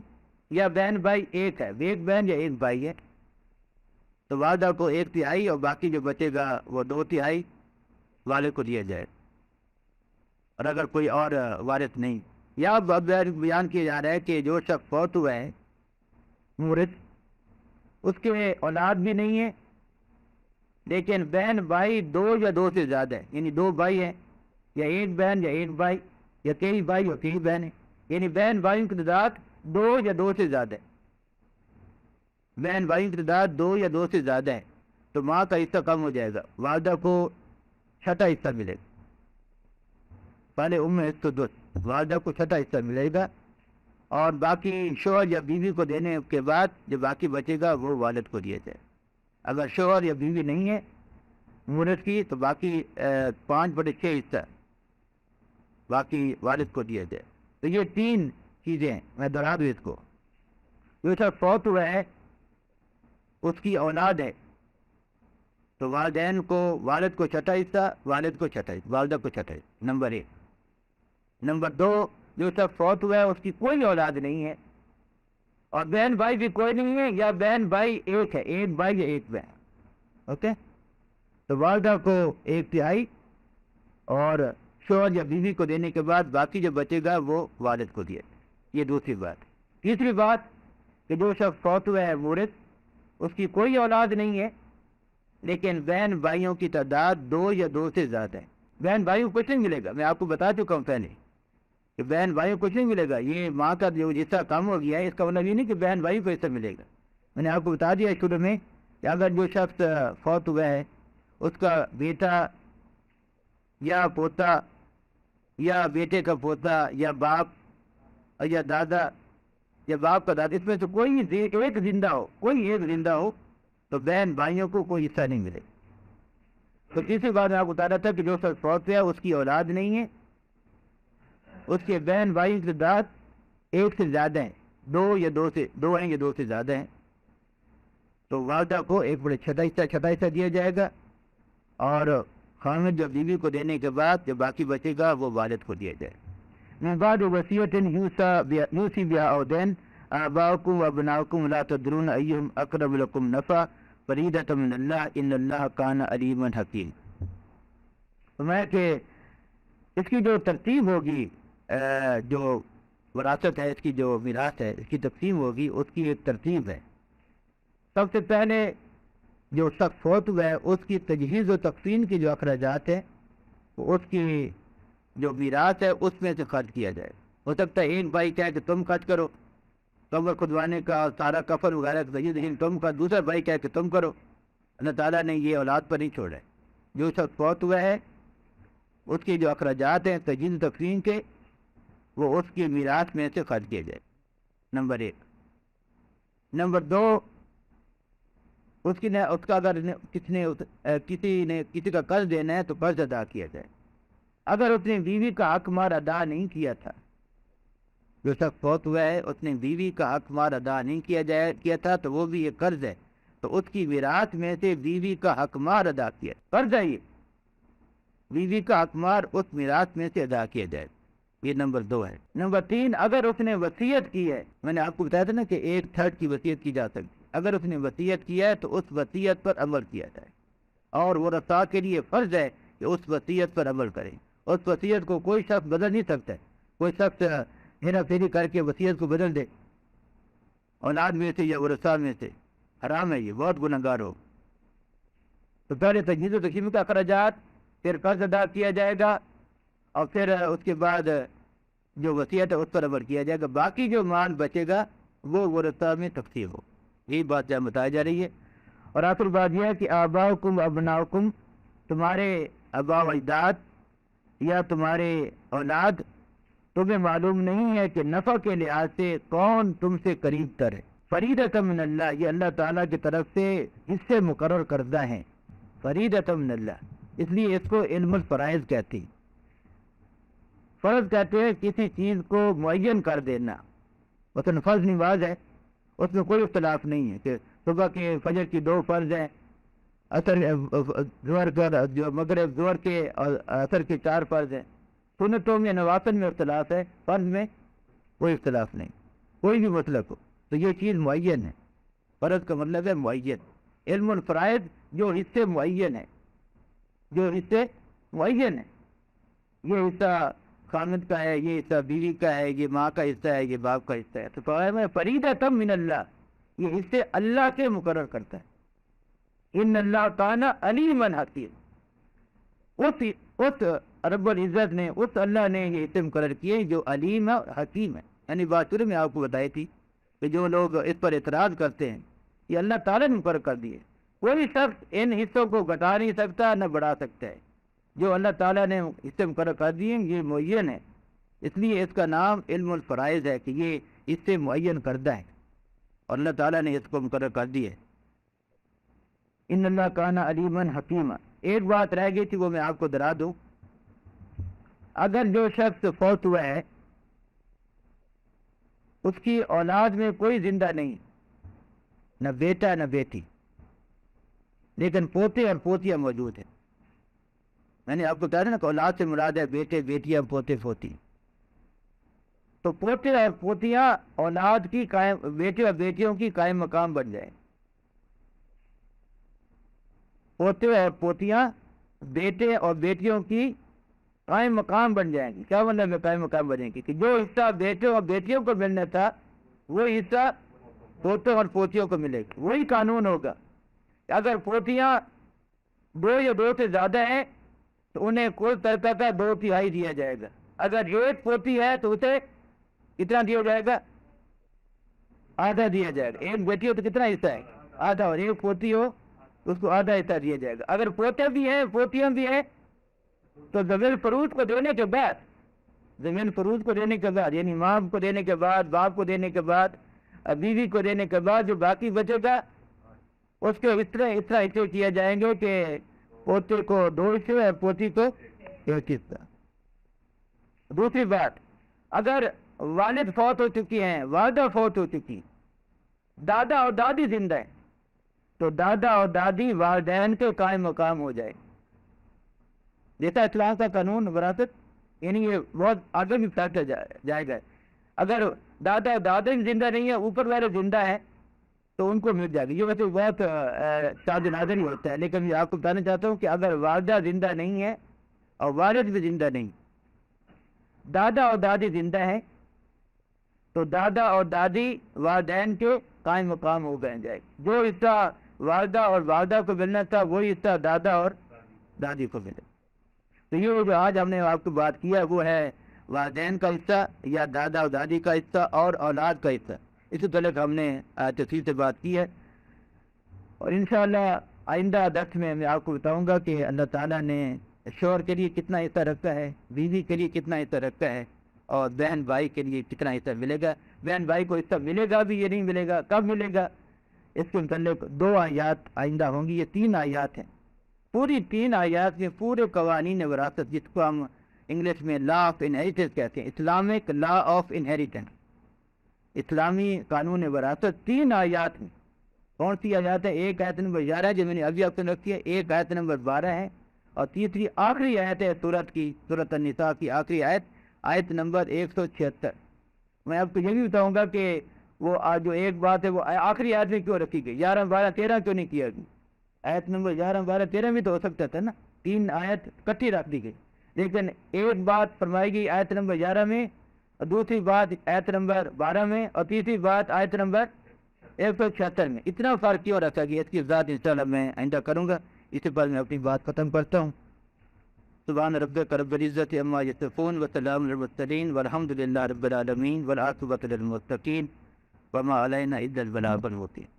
یا بہن بھائی ایک ہے، ایک بہن یا ایک بھائی ہے، تو والدہ کو 1/3 اور باقی جو بچے گا وہ 2/3 والد کو دیا جائے. اور اگر کوئی اور وارث نہیں، یا بیان کیا جا رہا ہے کہ جو شخص فوت ہوا ہے مورث، اس کے اولاد بھی نہیں ہے لیکن بہن بھائی 2 یا 2 سے زیادہ ہے، یعنی 2 بھائی ہیں، یا ایک بہن یا ایک بھائی، یا کئی بھائی یا کئی بہن ہیں، یعنی بہن بھائیوں کی تعداد 2 یا 2 سے زیادہ ہے. بہن بھائیوں کی تعداد 2 یا 2 سے زیادہ ہے تو ماں کا حصہ کم ہو جائے گا، والدہ کو 6واں حصہ ملے گا. پہلے السدس، والدہ کو 6واں حصہ ملے گا، اور باقی شوہر یا بیوی کو دینے کے بعد جو باقی بچے گا وہ والد کو دیا جائے. اگر شوہر یا بیوی نہیں ہے مورث کی تو باقی 5/6 حصہ باقی والد کو دیا جائے. تو یہ 3 چیزیں ہیں، میں دوہرا دوں اس کو. جو شخص فوت ہوا ہے اس کی اولاد ہے تو والدین کو، والد کو 6واں حصہ، والد کو 6واں حصہ، والدہ کو 6واں حصہ، نمبر 1. نمبر 2، جو شخص فوت ہوا ہے اس کی کوئی اولاد نہیں ہے اور بہن بھائی بھی کوئی نہیں ہے، یا بہن بھائی ایک ہے، ایک بھائی یا ایک بہن، اوکے، تو والدہ کو 1/3 اور شوہر یا بیوی کو دینے کے بعد باقی جو بچے گا وہ والد کو دیا. یہ دوسری بات. تیسری بات کہ جو شخص فوت ہوا ہے مورث، اس کی کوئی اولاد نہیں ہے لیکن بہن بھائیوں کی تعداد 2 یا 2 سے زیادہ ہے. بہن بھائیوں کو کچھ نہیں ملے گا، میں آپ کو بتا چکا ہوں پہلے کہ بہن بھائیوں کو کچھ نہیں ملے گا. یہ ماں کا جو حصہ کم ہو گیا ہے اس کا مطلب یہ نہیں کہ بہن بھائیوں کو حصہ ملے گا. میں نے آپ کو بتا دیا شروع میں کہ اگر جو شخص فوت ہوا ہے اس کا بیٹا یا پوتا یا بیٹے کا پوتا یا باپ یا دادا یا باپ کا دادا، اس میں سے کوئی ایک زندہ ہو، کوئی ایک زندہ ہو تو بہن بھائیوں کو کوئی حصہ نہیں ملے. تو تیسری بات میں آپ کو بتا رہا تھا کہ جو شخص فوت ہوا ہے اس کی اولاد نہیں ہے، اس کے بہن بھائیوں کی تعداد 1 سے زیادہ ہیں، 2 یا 2 ہیں یا 2 سے زیادہ ہیں، تو والدہ کو 1/6 حصہ دیا جائے گا، اور خامد جو بیوی کو دینے کے بعد جو باقی بچے گا وہ والد کو دیا جائے. من بعد وصیۃ یوصی بہا او دین آباؤکم وابناؤکم لا تدرون ایہم اقرب لکم نفعا فریضۃ من اللہ ان اللہ کان علیما حکیم. فرمایا کہ اس کی جو ترتیب ہوگی، جو وراثت ہے، اس کی جو میراث ہے، اس کی تقسیم ہوگی، اس کی ایک ترتیب ہے. سب سے پہلے جو شخص فوت ہوا ہے اس کی تجہیز و تقسیم کی جو اخراجات ہیں اس کی جو میراث ہے اس میں سے خرچ کیا جائے. ہو سکتا ہے ایک بھائی کہے کہ تم خرچ کرو، قبر کھدوانے کا سارا کفن وغیرہ تم کا، دوسرا بھائی کہے کہ تم کرو. اللہ تعالیٰ نے یہ اولاد پر نہیں چھوڑا ہے. جو شخص فوت ہوا ہے اس کے جو اخراجات ہیں تجہیز و تقسیم کے، وہ اس کی میراث میں سے خرچ کیا جائے، نمبر 1. نمبر 2، اس کا اگر کسی کا قرض دینا ہے تو قرض ادا کیا جائے. اگر اس نے بیوی کا حق مار ادا نہیں کیا تھا، جو شخص فوت ہوا ہے اس نے بیوی کا حق مار ادا نہیں کیا تھا تو وہ بھی یہ قرض ہے، تو اس کی وراثت میں سے بیوی کا حق مار ادا کیا، قرض ہے یہ، بیوی کا حق مار اس میراث میں سے ادا کیا جائے۔ یہ نمبر 2 ہے۔ نمبر 3، اگر اس نے وصیت کی ہے، میں نے آپ کو بتایا تھا نا کہ 1/3 کی وصیت کی جا سکتی، اگر اس نے وصیت کیا ہے تو اس وصیت پر عمل کیا جائے، اور ورثاء کے لیے فرض ہے کہ اس وصیت پر عمل کریں۔ اس وصیت کو کوئی شخص بدل نہیں سکتا ہے، کوئی شخص ہیرا پھیری کر کے وصیت کو بدل دے اولاد میں سے یا ورثاء میں سے، حرام ہے، یہ بہت گنہگار ہو۔ تو پہلے تجہیز و تشییع کا اخراجات، پھر قرض ادا کیا جائے گا، اور پھر اس کے بعد جو وصیت ہے اس پر عمل کیا جائے گا، باقی جو مال بچے گا وہ ورثاء میں تقسیم ہو۔ یہی بات جہاں بتائی جا رہی ہے۔ اور آخر بات یہ ہے کہ آباؤکم ابناؤکم، تمہارے آبا و اجداد یا تمہارے اولاد، تمہیں معلوم نہیں ہے کہ نفع کے لحاظ سے کون تم سے قریب تر ہے۔ فریضۃ من اللہ، یہ اللہ تعالیٰ کی طرف سے حصے مقرر کردہ ہیں، فریضۃ من اللہ، اس لیے اس کو علم الفرائض کہتے ہیں۔ فرض کہتے ہیں کسی چیز کو معین کر دینا، مثلا فرض نماز ہے، اس میں کوئی اختلاف نہیں ہے کہ صبح کے فجر کی 2 فرض ہیں، ظہر کا جو مغرب ظہر کے اور عصر کے 4 فرض ہیں۔ سنتوں میں نوافل میں اختلاف ہے، فرض میں کوئی اختلاف نہیں، کوئی بھی مطلق ہو تو یہ چیز معین ہے۔ فرض کا مطلب ہے معین، علم الفرائض جو حصے معین ہے، جو حصے معین ہے، یہ حصہ خامد کا ہے، یہ حصہ بیوی کا ہے، یہ ماں کا حصہ ہے، یہ باپ کا حصہ ہے۔ تو فریضۃ من اللہ، یہ حصے اللہ کے مقرر کرتا ہے۔ ان اللہ کان علیما حکیم، اس رب العزت نے، اس اللہ نے یہ حصے مقرر کیے جو علیم ہے اور حکیم ہے۔ یعنی بات شروع میں آپ کو بتائی تھی کہ جو لوگ اس پر اعتراض کرتے ہیں، یہ اللہ تعالیٰ نے مقرر کر دیے، کوئی شخص ان حصوں کو گھٹا نہیں سکتا نہ بڑھا سکتا ہے۔ جو اللہ تعالیٰ نے حصے مقرر کر دیے یہ معین ہے، اس لیے اس کا نام علم الفرائض ہے کہ یہ حصے معین کردہ ہے اور اللہ تعالیٰ نے اس کو مقرر کر دی ہے۔ ان اللہ کان علیما حکیما۔ ایک بات رہ گئی تھی، وہ میں آپ کو دہرا دوں، اگر جو شخص فوت ہوا ہے اس کی اولاد میں کوئی زندہ نہیں، نہ بیٹا نہ بیٹی، لیکن پوتے اور پوتیاں موجود ہیں۔ میں نے آپ کو کہا تھا نا کہ اولاد سے مراد ہے بیٹے بیٹیاں پوتے پوتی، تو پوتے اور پوتیاں اولاد کی قائم، بیٹے اور بیٹیوں کی قائم مقام بن جائیں، پوتے اور پوتیاں بیٹے اور بیٹیوں کی قائم مقام بن جائیں گی۔ کیا مطلب ہے قائم مقام بنیں گی؟ کہ جو حصہ بیٹے اور بیٹیوں کو ملنا تھا وہ حصہ پوتوں اور پوتیوں کو ملے گا۔ وہی قانون ہوگا، اگر پوتیاں 2 یا 2 سے زیادہ ہیں تو انہیں کل ترکہ کا 2/3 دیا جائے گا۔ اگر ایک پوتی ہے تو اسے کتنا دیا جائے گا؟ آدھا دیا جائے گا۔ ایک بیٹی ہو تو کتنا حصہ ہے؟ آدھا، اور ایک پوتی ہو تو اس کو آدھا حصہ دیا جائے گا۔ اگر پوتے بھی ہیں پوتیاں بھی ہیں تو زمین فروض کو دینے کے بعد، زمین فروض کو دینے کے بعد، یعنی ماں کو دینے کے بعد، باپ کو دینے کے بعد، بیوی کو دینے کے بعد جو باقی بچے گا اس کو اس طرح حصے کیا جائیں گے کہ پوتے کو 2 حصے اور پوتی کو 1 حصہ۔ دوسری بات، اگر والد فوت ہو چکی ہیں، والدہ فوت ہو چکی، دادا اور دادی زندہ ہیں، تو دادا اور دادی والدین کے قائم مقام ہو جائے۔ جیسا اسلام کا قانون وراثت، یعنی یہ بہت آگے بھی پھیلتا جائے گا۔ اگر دادا اور دادی زندہ نہیں ہے، اوپر والے زندہ ہے تو ان کو مل جائے گی۔ یہ ویسے بہت شاد نادر ہی ہوتا ہے، لیکن میں آپ کو بتانا چاہتا ہوں کہ اگر والدہ زندہ نہیں ہے اور والد بھی زندہ نہیں، دادا اور دادی زندہ ہیں، تو دادا اور دادی والدین کے قائم مقام ہو گئے جائے گی۔ جو حصہ والدہ اور والدہ کو ملنا تھا وہی حصہ دادا اور دادی کو ملے۔ تو یہ جو آج ہم نے آپ کو بات کیا وہ ہے والدین کا حصہ یا دادا اور دادی کا حصہ اور اولاد کا حصہ۔ اسی طرح ہم نے تفصیل سے بات کی ہے، اور انشاءاللہ آئندہ درس میں آپ کو بتاؤں گا کہ اللہ تعالیٰ نے شوہر کے لیے کتنا حصہ رکھا ہے، بیوی کے لیے کتنا حصہ رکھا ہے، اور بہن بھائی کے لیے کتنا حصہ ملے گا۔ بہن بھائی کو حصہ ملے گا بھی، یہ نہیں ملے گا، کب ملے گا؟ اس کے متعلق 2 آیات آئندہ ہوں گی۔ یہ 3 آیات ہیں، پوری 3 آیات میں پورے قوانین وراثت، جس کو ہم انگلش میں لا آف انہیریٹنس کہتے ہیں، اسلامک لا آف انہیریٹنس، اسلامی قانون وراثت 3 آیات میں۔ کون سی آیات ہے؟ ایک آیت نمبر 11 جو میں نے ابھی آپ کو رکھی ہے، ایک آیت نمبر 12 ہے، اور تیسری آخری آیت ہے سورۃ النساء کی آخری آیت، آیت نمبر 176۔ میں آپ کو یہ بھی بتاؤں گا کہ وہ جو ایک بات ہے وہ آخری آیت میں کیوں رکھی گئی، 11 12 13 کیوں نہیں کیا گیا؟ آیت نمبر 11 12 13 میں تو ہو سکتا تھا نا، 3 آیت اکٹھی رکھ دی گئی، لیکن ایک بات فرمائی گئی آیت نمبر 11 میں، اور دوسری بات آیت نمبر 12 میں، اور تیسری بات آیت نمبر 176 میں۔ اتنا فرق کیوں رکھا گیا، اس کی وضاحت انشاءاللہ میں آئندہ کروں گا۔ اس کے بعد میں اپنی بات ختم کرتا ہوں۔ سبحان ربک رب العزت عما یصفون وسلام علی المرسلین والحمد للہ رب العالمین والعاقبۃ للمتقین وما علینا الا البلاغ المبین۔